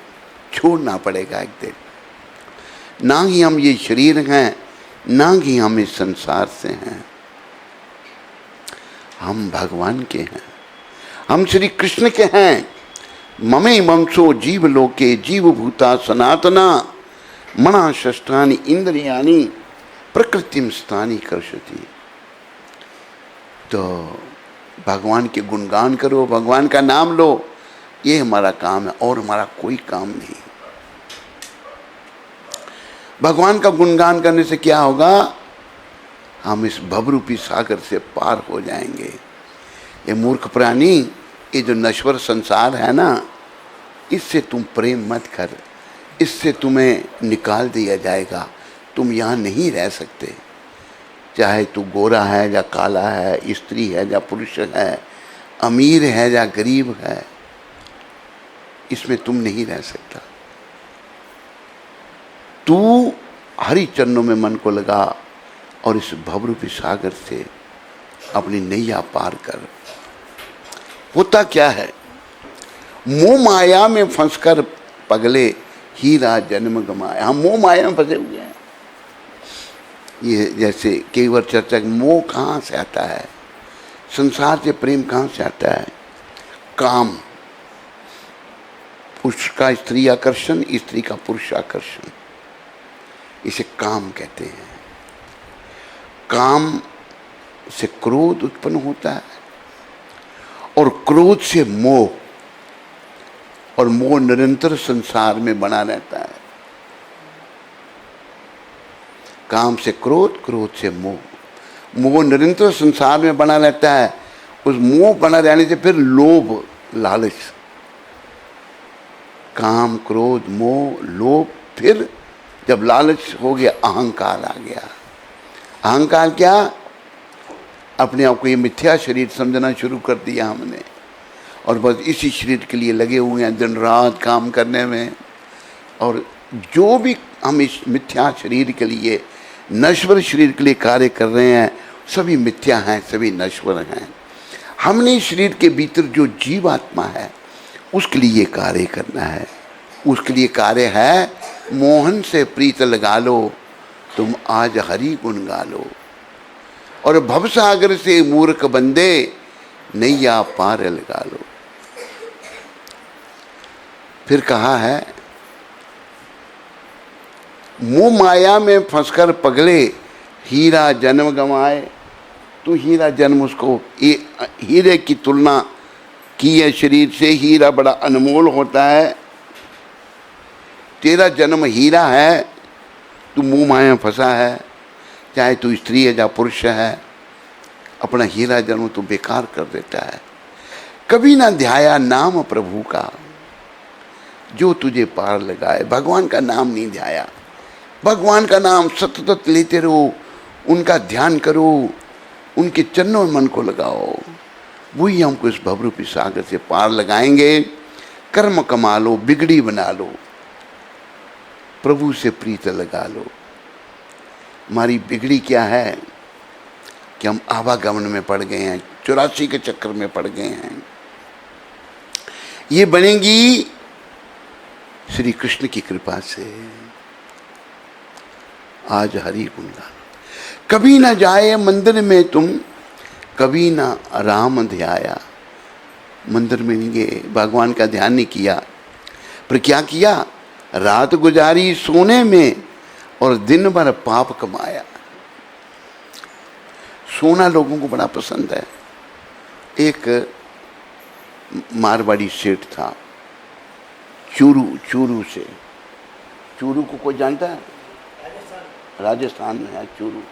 S1: छोड़ना पड़ेगा एक दिन। ना ही हम ये शरीर हैं, ना ही हम इस संसार से हैं। हम भगवान के हैं, हम श्री कृष्ण के हैं। ममे वंशो जीव लोके जीव भूता सनातना मना षष्ठानि इंद्रियानि प्रकृतिम स्थानी कर्षति। तो भगवान के गुणगान करो, भगवान का नाम लो, ये हमारा काम है और हमारा कोई काम नहीं। भगवान का गुणगान करने से क्या होगा? हम इस भवरूपी सागर से पार हो जाएंगे। ये मूर्ख प्राणी, ये जो नश्वर संसार है ना, इससे तुम प्रेम मत कर, इससे तुम्हें निकाल दिया जाएगा। तुम यहाँ नहीं रह सकते, चाहे तू गोरा है या काला है, स्त्री है या पुरुष है, अमीर है या गरीब है, इसमें तुम नहीं रह सकता। तू हरि चरणों में मन को लगा और इस भवरूपी सागर से अपनी नैया पार कर। होता क्या है, मोह माया में फंसकर पगले हीरा जन्म गमाया। हम मोह माया में फंसे हुए हैं। ये जैसे कई बार चर्चा, मोह कहाँ से आता है, संसार से प्रेम कहाँ से आता है? काम, पुरुष का स्त्री आकर्षण, स्त्री का पुरुष आकर्षण, इसे काम कहते हैं। काम से क्रोध उत्पन्न होता है और क्रोध से मोह, और मोह निरंतर संसार में बना रहता है। काम से क्रोध, क्रोध से मोह, मोह निरंतर संसार में बना रहता है। उस मोह बना रहने से फिर लोभ, लालच, काम, क्रोध, मोह, लोभ, फिर जब लालच हो गया अहंकार आ गया। अहंकार क्या? अपने आप को ये मिथ्या शरीर समझना शुरू कर दिया हमने, और बस इसी शरीर के लिए लगे हुए हैं दिन रात काम करने में। और जो भी हम इस मिथ्या शरीर के लिए, नश्वर शरीर के लिए कार्य कर रहे हैं, सभी मिथ्या हैं, सभी नश्वर हैं। हमने शरीर के भीतर जो जीवात्मा है उसके लिए कार्य करना है। उसके लिए कार्य है, मोहन से प्रीत लगा लो, तुम आज हरि गुण गा लो, और भवसागर से मूर्ख बंदे नैया पार लगा लो। फिर कहा है, मोह माया में फंसकर पगले हीरा जन्म गंवाए। तो हीरा जन्म, उसको हीरे की तुलना की है शरीर से। हीरा बड़ा अनमोल होता है। तेरा जन्म हीरा है, तू मोह माया में फंसा है, चाहे तू स्त्री है या पुरुष है, अपना हीरा जन्म तू बेकार कर देता है। कभी ना ध्याया नाम प्रभु का, जो तुझे पार लगाए। भगवान का नाम नहीं ध्याया। भगवान का नाम सतत लेते रहो, उनका ध्यान करो, उनके चरणों में मन को लगाओ, वही हमको इस भवरूपी सागर से पार लगाएंगे। कर्म कमा लो, बिगड़ी बना लो, प्रभु से प्रीत लगा लो। हमारी बिगड़ी क्या है कि हम आवागमन में पड़ गए हैं, 84 के चक्कर में पड़ गए हैं। ये बनेगी श्री कृष्ण की कृपा से। आज हरि गुण गान। कभी ना जाए मंदिर में तुम, कभी ना राम ध्याया। मंदिर में नहीं गए, भगवान का ध्यान नहीं किया, पर क्या किया? रात गुजारी सोने में और दिन भर पाप कमाया। सोना लोगों को बड़ा पसंद है। एक मारवाड़ी सेठ था, चूरू से। चूरू को कोई जानता है? राजस्थान में है चूरू।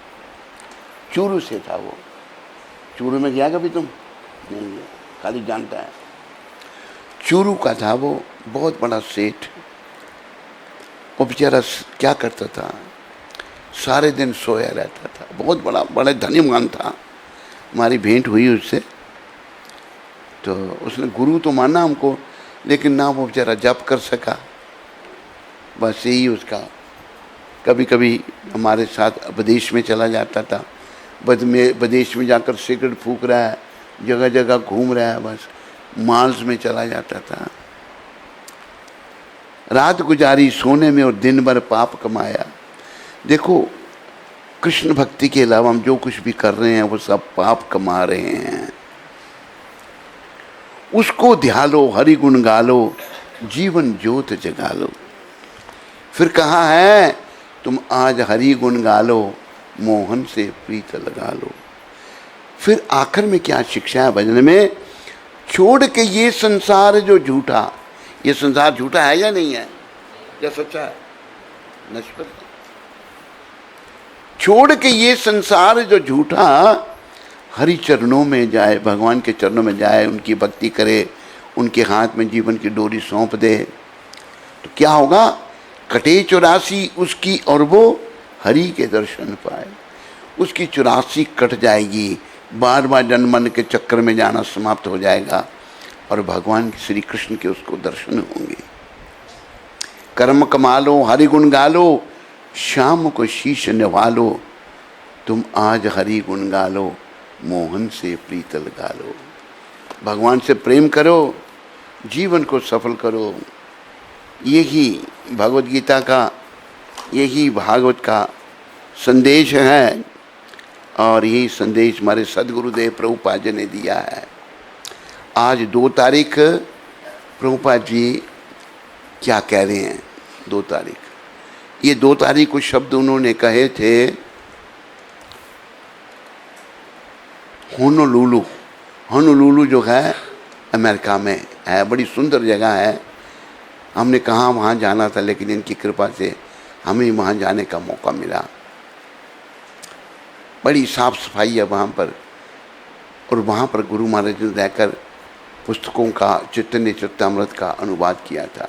S1: चूरू से था वो। चूरू में गया कभी तुम? नहीं गया, खाली जानता है। चूरू का था वो, बहुत बड़ा सेठ। वो बेचारा क्या करता था, सारे दिन सोया रहता था। बहुत बड़ा धनीमान था। हमारी भेंट हुई उससे, तो उसने गुरु तो माना हमको, लेकिन ना वो बेचारा जप कर सका। बस यही उसका। कभी कभी हमारे साथ विदेश में चला जाता था, विदेश में जाकर सिगरेट फूक रहा है, जगह जगह घूम रहा है, बस माल्स में चला जाता था। रात गुजारी सोने में और दिन भर पाप कमाया। देखो, कृष्ण भक्ति के अलावा हम जो कुछ भी कर रहे हैं वो सब पाप कमा रहे हैं। उसको ध्यालो, हरि गुण गालो, जीवन ज्योत जगा लो। फिर कहा है, तुम आज हरि गुण गालो, मोहन से प्रीत लगा लो। फिर आखिर में क्या शिक्षा है भजन में? छोड़ के ये संसार जो झूठा, ये संसार झूठा है या नहीं है, या सच्चा है? नश्वर। छोड़ के ये संसार जो झूठा, हरि चरणों में जाए, भगवान के चरणों में जाए, उनकी भक्ति करे, उनके हाथ में जीवन की डोरी सौंप दे, तो क्या होगा? कटे 84 उसकी और वो हरि के दर्शन पाए। उसकी 84 कट जाएगी, बार बार जन्म मरण के चक्कर में जाना समाप्त हो जाएगा और भगवान श्री कृष्ण के उसको दर्शन होंगे। कर्म कमा लो, हरि गुण गालो, शाम को शीश निभा लो। तुम आज हरि गुण गालो, मोहन से प्रीत लगा लो। भगवान से प्रेम करो, जीवन को सफल करो। यही भगवद गीता का, यही भागवत का संदेश है और यही संदेश हमारे सदगुरुदेव प्रभुपाद जी ने दिया है। आज 2 तारीख प्रभुपाद जी क्या कह रहे हैं? 2 तारीख, ये 2 तारीख को शब्द उन्होंने कहे थे, होनोलुलु। होनोलुलु जो है अमेरिका में है, बड़ी सुंदर जगह है। हमने कहा वहाँ जाना था, लेकिन इनकी कृपा से हमें वहाँ जाने का मौका मिला। बड़ी साफ सफाई है वहाँ पर, और वहाँ पर गुरु महाराज ने रहकर पुस्तकों का, चैतन्य चरितामृत का अनुवाद किया था।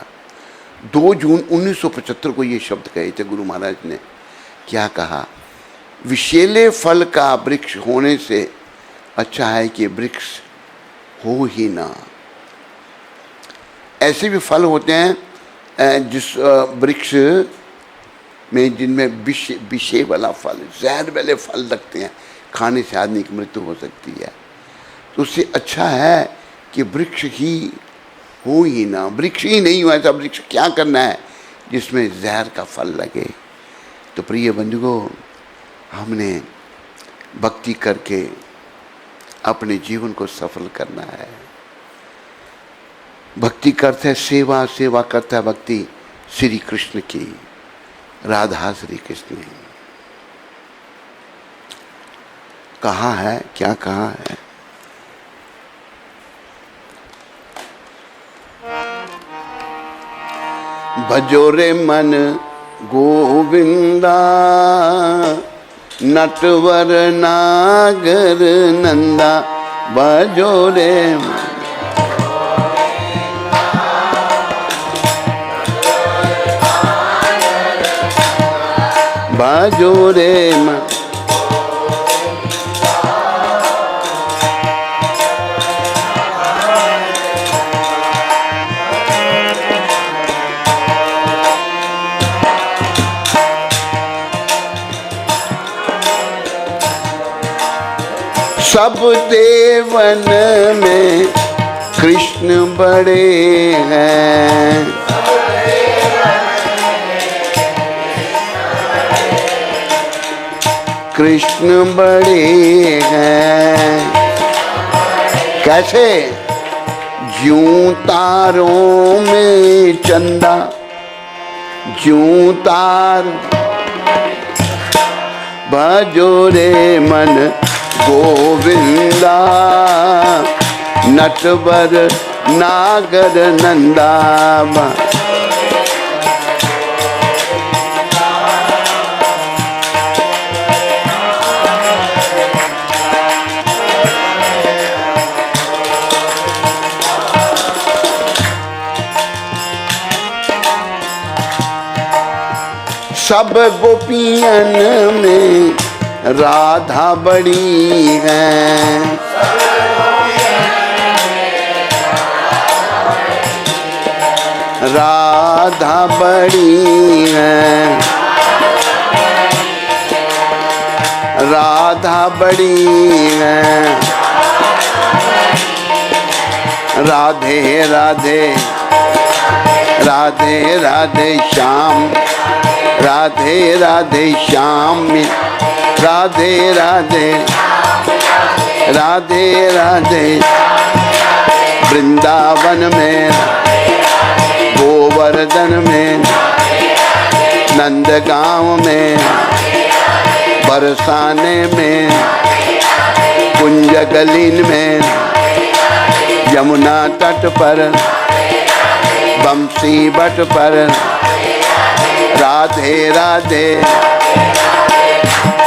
S1: 2 जून 1975 को ये शब्द कहे थे गुरु महाराज ने। क्या कहा? विषैले फल का वृक्ष होने से अच्छा है कि वृक्ष हो ही ना। ऐसे भी फल होते हैं जिस वृक्ष में, जिनमें विषय वाला फल, जहर वाले फल लगते हैं, खाने से आदमी की मृत्यु हो सकती है। तो उससे अच्छा है कि वृक्ष ही हो ही ना। वृक्ष ही नहीं हुआ, ऐसा वृक्ष क्या करना है जिसमें जहर का फल लगे। तो प्रिय बंधुओं, हमने भक्ति करके अपने जीवन को सफल करना है। भक्ति करते हैं सेवा, सेवा करता है भक्ति श्री कृष्ण की, राधा श्री कृष्ण। कहा है, क्या कहा है? भजो रे मन गोविंदा, नटवर नागर नंदा। भजो रे भजो रे मन सब देवन में कृष्ण बड़े हैं। कृष्ण बड़े हैं। कैसे? ज्यों तारों में चंदा, ज्यों तार भजो रे मन गोविंदा, नटवर नागर नंदा। सब गोपियन में राधा बड़ी है। राधा बड़ी है। राधा बड़ी है। राधे राधे राधे राधे श्याम, राधे राधे श्याम में, राधे राधे राधे राधे वृंदावन में, गोवर्धन में, नंदगांव में, बरसाने में, कुंजगलीन में, यमुना तट पर, बंसी बट पर, राधे राधे।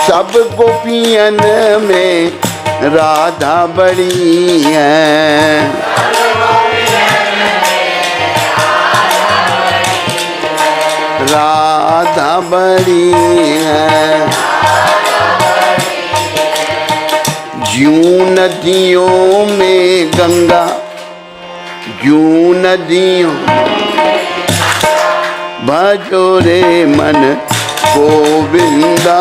S1: सब गोपियन में राधा बड़ी है। राधा बड़ी है। ज्यों नदियों में गंगा, ज्यों नदियों भजो रे मन गोविंदा,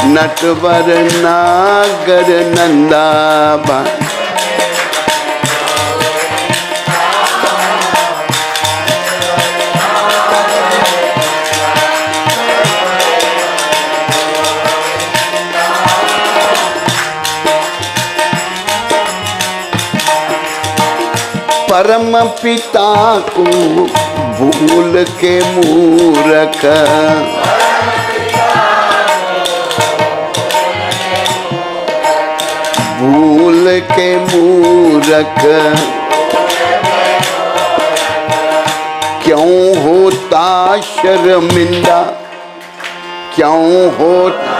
S1: नटवर नागर नंदा। परम पिता को भूल के मूर्ख, भूल के मूर्ख, क्यों होता शर्मिंदा, क्यों होता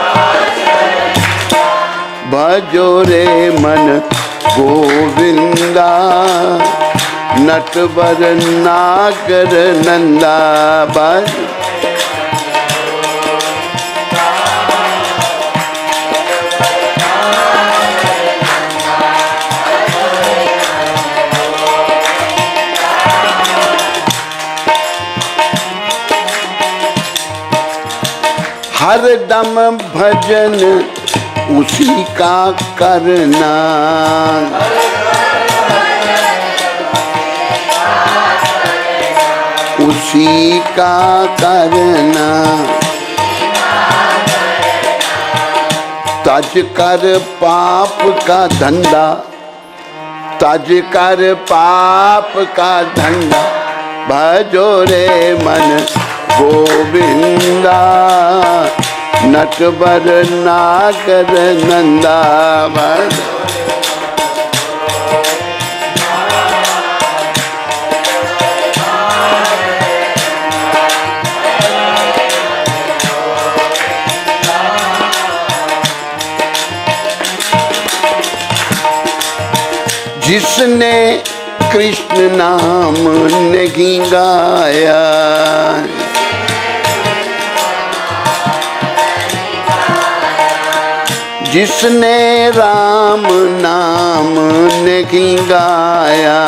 S1: भजो रे मन गोविंदा, नटवर नागर नंदा। बज हर दम भजन उसी का करना, उसी का करना। तज कर पाप का धंधा, तज कर पाप का धंधा, भजो रे मन गोविंदा, नटवर नागर नंदा। जिसने कृष्ण नाम नहीं गाया, जिसने राम नाम नहीं गाया,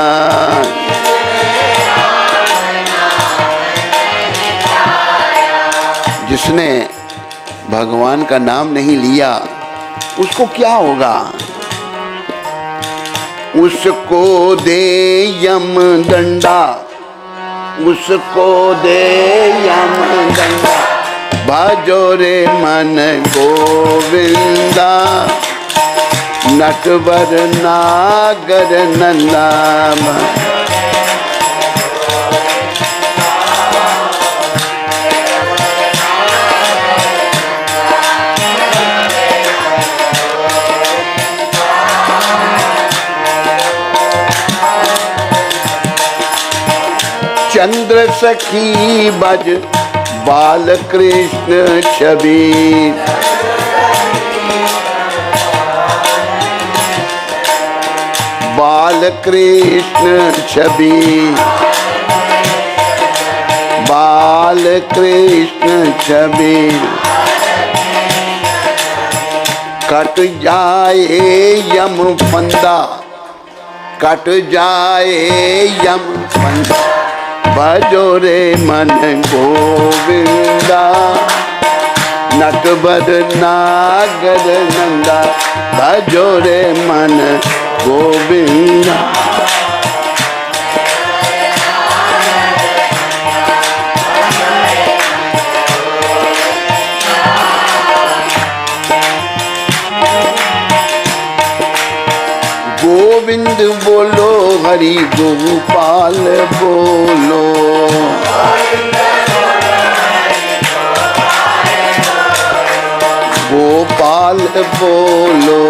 S1: जिसने भगवान का नाम नहीं लिया, उसको क्या होगा? उसको दे यम दंडा, उसको दे यम दंडा, भजो रे मन गोविंदा, नटवर नागर नंदा। चंद्र सखी बज बाल कृष्ण छवि, बाल कृष्ण छवि, बाल कृष्ण छवि। कट जाए यम फंदा, कट जाए यम फंदा, भजो रे मन गोविंदा, नटवर नागर नंदा, भजो रे मन गोविंदा। गोविंद बोलो हरि गोपाल बोलो, गोपाल बोलो,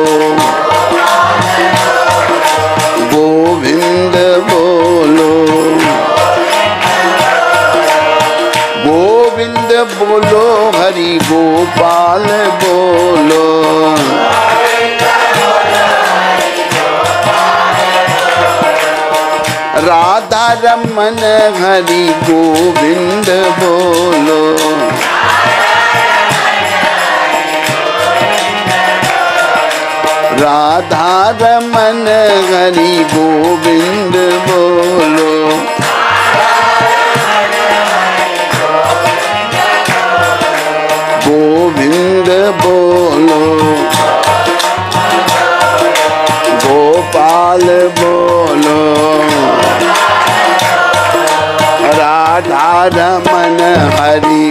S1: गोविंद बोलो, गोविंद बोलो हरि गोपाल बोलो। राधा रमन हरि गोविंद बोलो, राधा रमन हरि गोविंद बोलो, गोविंद बोलो, गोपाल बोलो, राधा रमन हरि,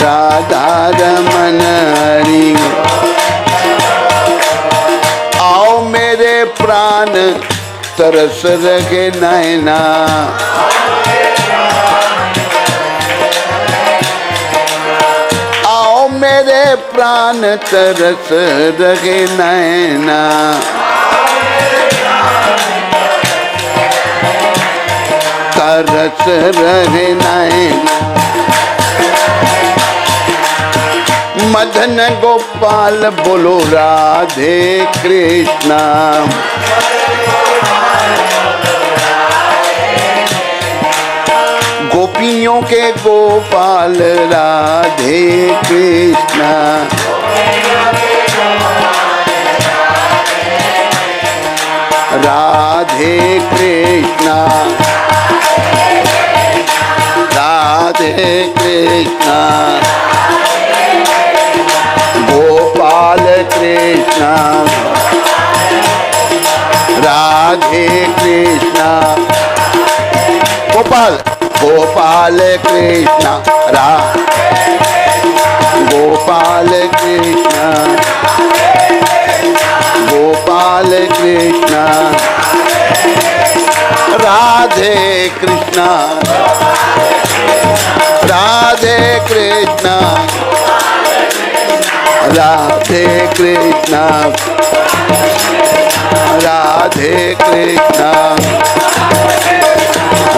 S1: राधा रमन हरि। आओ मेरे प्राण तरस रहे नैना, आओ मेरे प्राण तरस रहे नैना, तरस रहे नैना। मदन गोपाल बोलो राधे कृष्णा, गोपियों के गोपाल राधे कृष्णा, राधे कृष्णा, राधे कृष्णा, गोपाल कृष्णा, राधे कृष्णा, गोपाल गोपाल कृष्णा, गोपाल कृष्णा, गोपाल कृष्णा, राधे कृष्णा, राधे कृष्णा, राधे कृष्णा, राधे कृष्णा,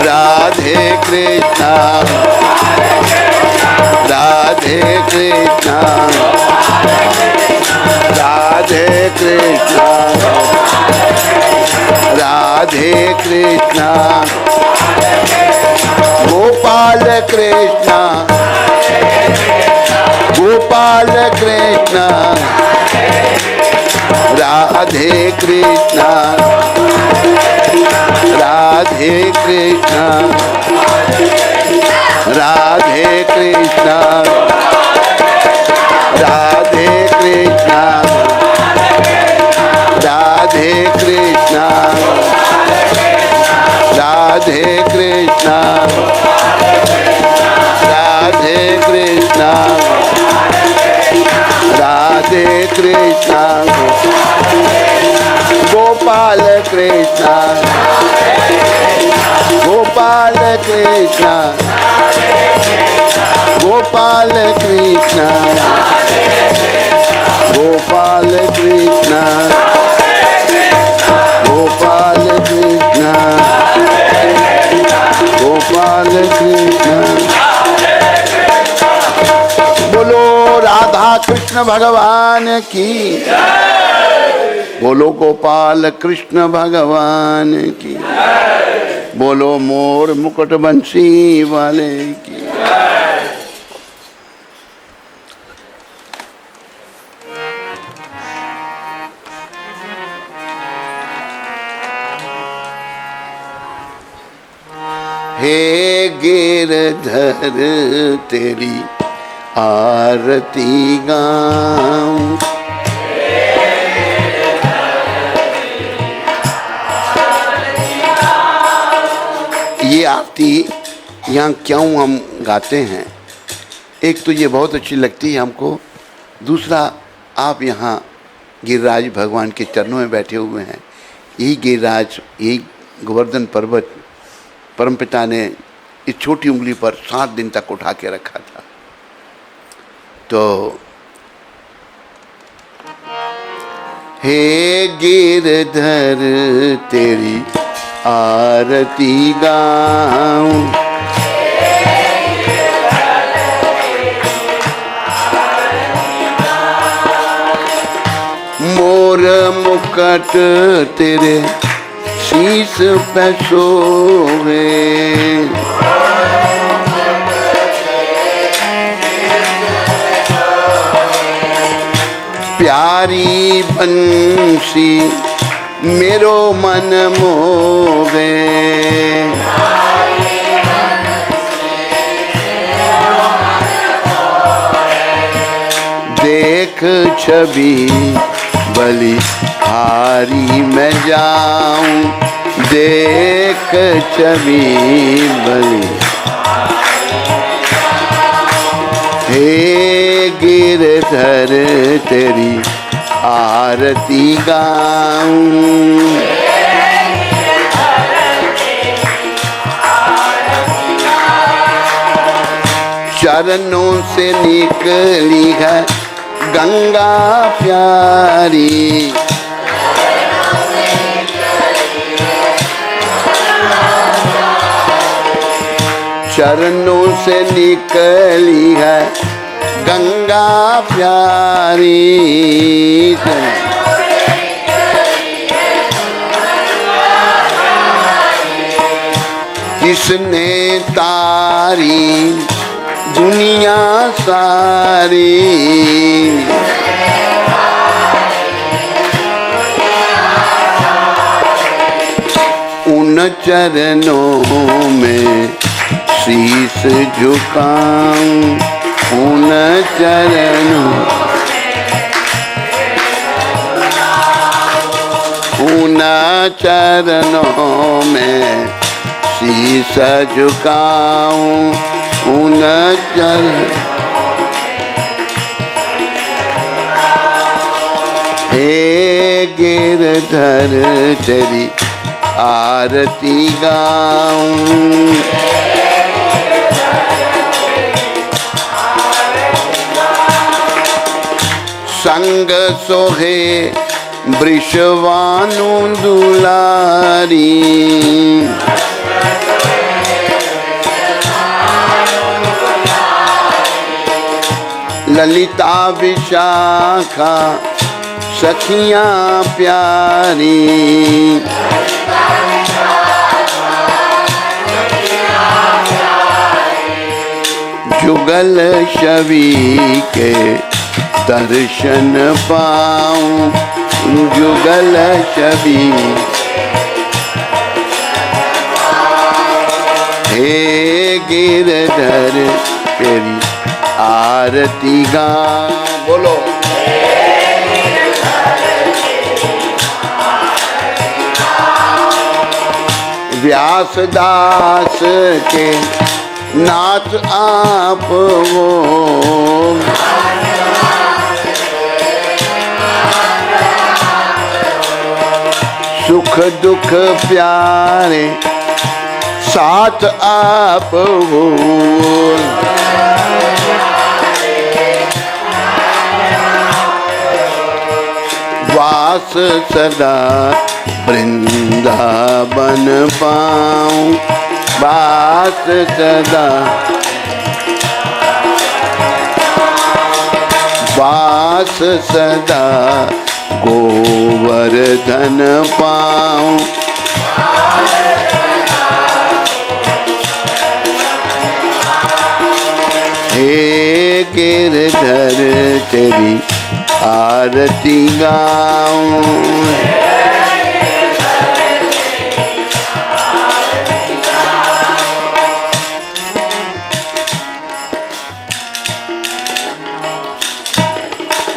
S1: राधे कृष्णा, राधे कृष्णा, राधे कृष्णा, राधे कृष्णा, गोपाल कृष्णा, गोपाल कृष्णा, राधे कृष्णा, राधे कृष्णा, राधे कृष्णा, राधे कृष्णा राधे कृष्णा राधे कृष्णा राधे कृष्णा राधे कृष्णा गोपाल कृष्णा गोपाल कृष्णा गोपाल कृष्णा गोपाल कृष्णा गोपाल कृष्णा गोपाल कृष्णा। बोलो राधा कृष्ण भगवान की, बोलो गोपाल कृष्ण भगवान की, बोलो मोर मुकुट बंसी वाले की। हे गिरधर तेरी आरती गाऊं, ये आरती यहाँ क्यों हम गाते हैं? एक तो ये बहुत अच्छी लगती है हमको, दूसरा आप यहाँ गिरिराज भगवान के चरणों में बैठे हुए हैं। यही गिरिराज, यही गोवर्धन पर्वत परमपिता ने इस छोटी उंगली पर 7 दिन तक उठा के रखा था। तो हे गिरधर तेरी आरती गाऊं, मोर मुकुट तेरे शीश पे सोवे, प्यारी बंसी मेरो मन मोवे, देख छवि बलिहारी मैं जाऊं, देख छवि बलि। हे गिरधर तेरी आरती गाऊं, चरणों से निकली है गंगा प्यारी, चरणों से निकली है गंगा प्यारी, किसने तारी दुनिया सारी, उन चरणों में शीश झुकाऊं, उन चरणों में शीश झुकाऊं, उन चरण। हे गिरधर तेरी आरती गाऊं, संग सोहे वृषवानु दुलारी, ललिता विशाखा सखियां प्यारी, जुगल छवि के दर्शन पाऊं, जुगल छवि। हे गिरधर तेरी आरती गाऊं, बोलो व्यास दास के नाथ आप हो, सुख दुख प्यारे साथ आप हो, वास सदा वृंदावन पाऊं, वास सदा, वास सदा गोवर्धन पाऊं, हे गिरधर तेरी आरती गाऊं,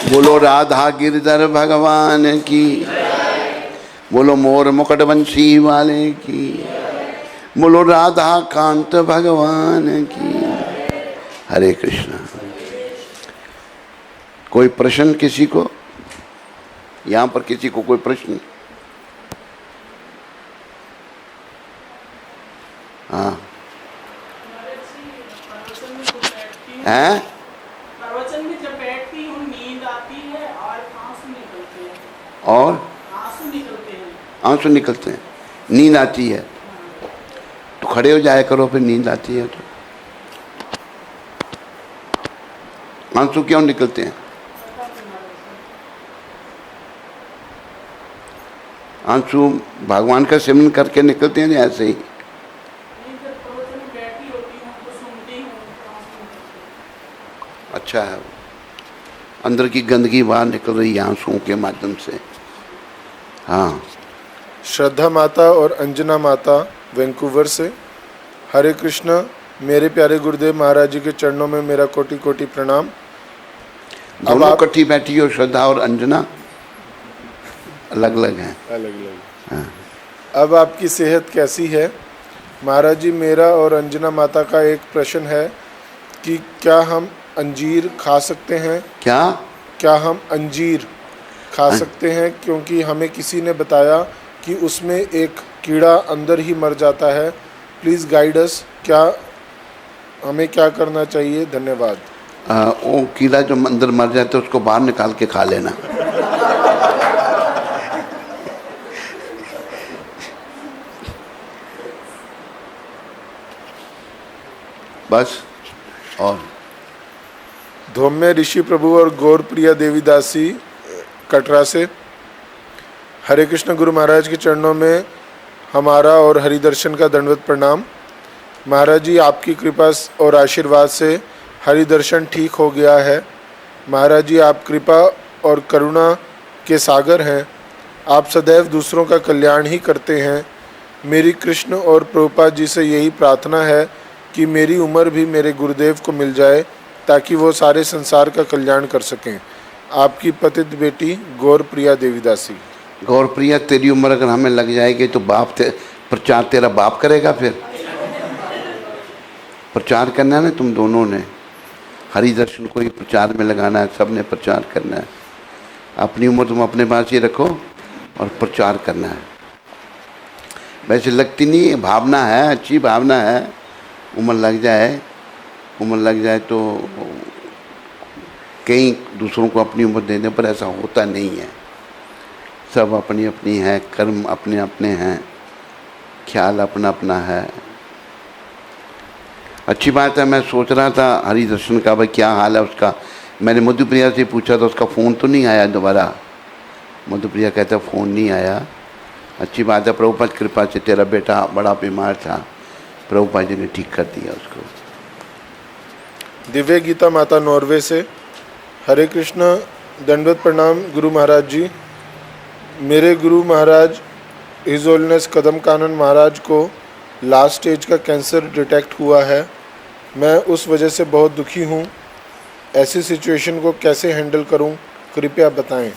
S1: बोलो राधा गिरधर भगवान की, बोलो मोर मुकुट बंसी वाले की, बोलो राधा कांत भगवान की। हरे कृष्णा। कोई प्रश्न किसी को? यहाँ पर किसी को कोई प्रश्न? हाँ हैं?
S2: प्रवचन में जब बैठती हूँ नींद आती है और आंसू निकलते हैं।
S1: और
S2: आंसू निकलते हैं।
S1: आंसू निकलते हैं, नींद आती है तो खड़े हो जाया करो, फिर नींद आती है तो। आंसू क्यों निकलते हैं? आंसू भगवान का सिमरन करके निकलते हैं ऐसे ही? अच्छा है, अंदर की गंदगी बाहर निकल रही है आंसुओं के माध्यम से। हाँ।
S3: श्रद्धा माता और अंजना माता वैंकूवर से। हरे कृष्णा। मेरे प्यारे गुरुदेव महाराज जी के चरणों में मेरा कोटि कोटि प्रणाम।
S1: दोनों इकट्ठी बैठी हो, श्रद्धा और अंजना अलग अलग हैं।
S3: अलग अलग। हाँ। अब आपकी सेहत कैसी है महाराज जी? मेरा और अंजना माता का एक प्रश्न है कि क्या हम अंजीर खा सकते हैं? क्या हम अंजीर खा सकते हैं? क्योंकि हमें किसी ने बताया कि उसमें एक कीड़ा अंदर ही मर जाता है। प्लीज़ गाइड अस, क्या हमें क्या करना चाहिए? धन्यवाद।
S1: वो कीड़ा जो अंदर मर जाता है उसको बाहर निकाल के खा लेना। बस। और
S3: धौम्य ऋषि प्रभु और गौर प्रिया देवी दासी कटरा से। हरे कृष्ण। गुरु महाराज के चरणों में हमारा और हरिदर्शन का दंडवत प्रणाम। महाराज जी, आपकी कृपा और आशीर्वाद से हरिदर्शन ठीक हो गया है। महाराज जी, आप कृपा और करुणा के सागर हैं। आप सदैव दूसरों का कल्याण ही करते हैं। मेरी कृष्ण और प्रभुपाद जी से यही प्रार्थना है कि मेरी उम्र भी मेरे गुरुदेव को मिल जाए ताकि वो सारे संसार का कल्याण कर सकें। आपकी पतित बेटी गौर प्रिया देवीदासी।
S1: गौर प्रिया, तेरी उम्र अगर हमें लग जाएगी तो बाप प्रचार तेरा बाप करेगा। फिर प्रचार करना है ना तुम दोनों ने, हरिदर्शन को ही प्रचार में लगाना है, सब ने प्रचार करना है। अपनी उम्र तुम अपने पास ही रखो और प्रचार करना है। वैसे लगती नहीं, भावना है, अच्छी भावना है। उम्र लग जाए तो कई दूसरों को अपनी उम्र देने पर ऐसा होता नहीं है। सब अपनी अपनी है, कर्म अपने अपने हैं, ख्याल अपना अपना है। अच्छी बात है। मैं सोच रहा था हरिदर्शन का भाई क्या हाल है उसका। मैंने मधुप्रिया से पूछा तो उसका फ़ोन तो नहीं आया दोबारा। मधुप्रिया कहता फ़ोन नहीं आया। अच्छी बात है, प्रभुपाद कृपा से तेरा बेटा बड़ा बीमार था, प्रभुपाद जी ने ठीक कर दिया उसको।
S3: दिव्य गीता माता नॉर्वे से। हरे कृष्ण। दंडवत प्रणाम गुरु महाराज जी। मेरे गुरु महाराज हिज होलिनेस कदम कानन महाराज को लास्ट स्टेज का कैंसर डिटेक्ट हुआ है। मैं उस वजह से बहुत दुखी हूँ। ऐसी सिचुएशन को कैसे हैंडल करूँ, कृपया बताएं।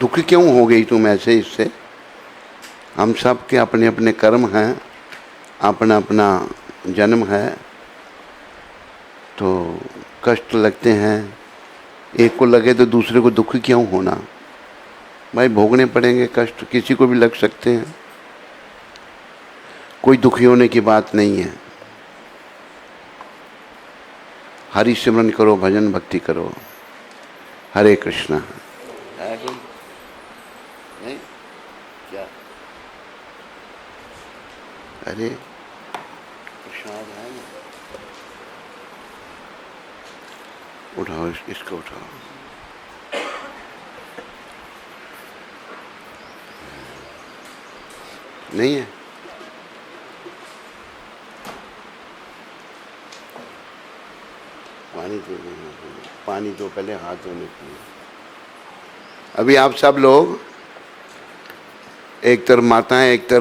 S1: दुखी क्यों हो गई तुम ऐसे? इससे हम सब के अपने अपने कर्म हैं, अपना अपना जन्म है, तो कष्ट लगते हैं। एक को लगे तो दूसरे को दुखी क्यों होना भाई, भोगने पड़ेंगे कष्ट, किसी को भी लग सकते हैं, कोई दुखी होने की बात नहीं है। हरि सिमरन करो, भजन भक्ति करो। हरे कृष्णा। है कोई? नहीं क्या? अरे प्रसाद है ना, उठाओ, इसको उठाओ। नहीं है? पानी तो पहले हाथ धोने के लिए। अभी आप सब लोग, एक तरफ माताएं, एक तरफ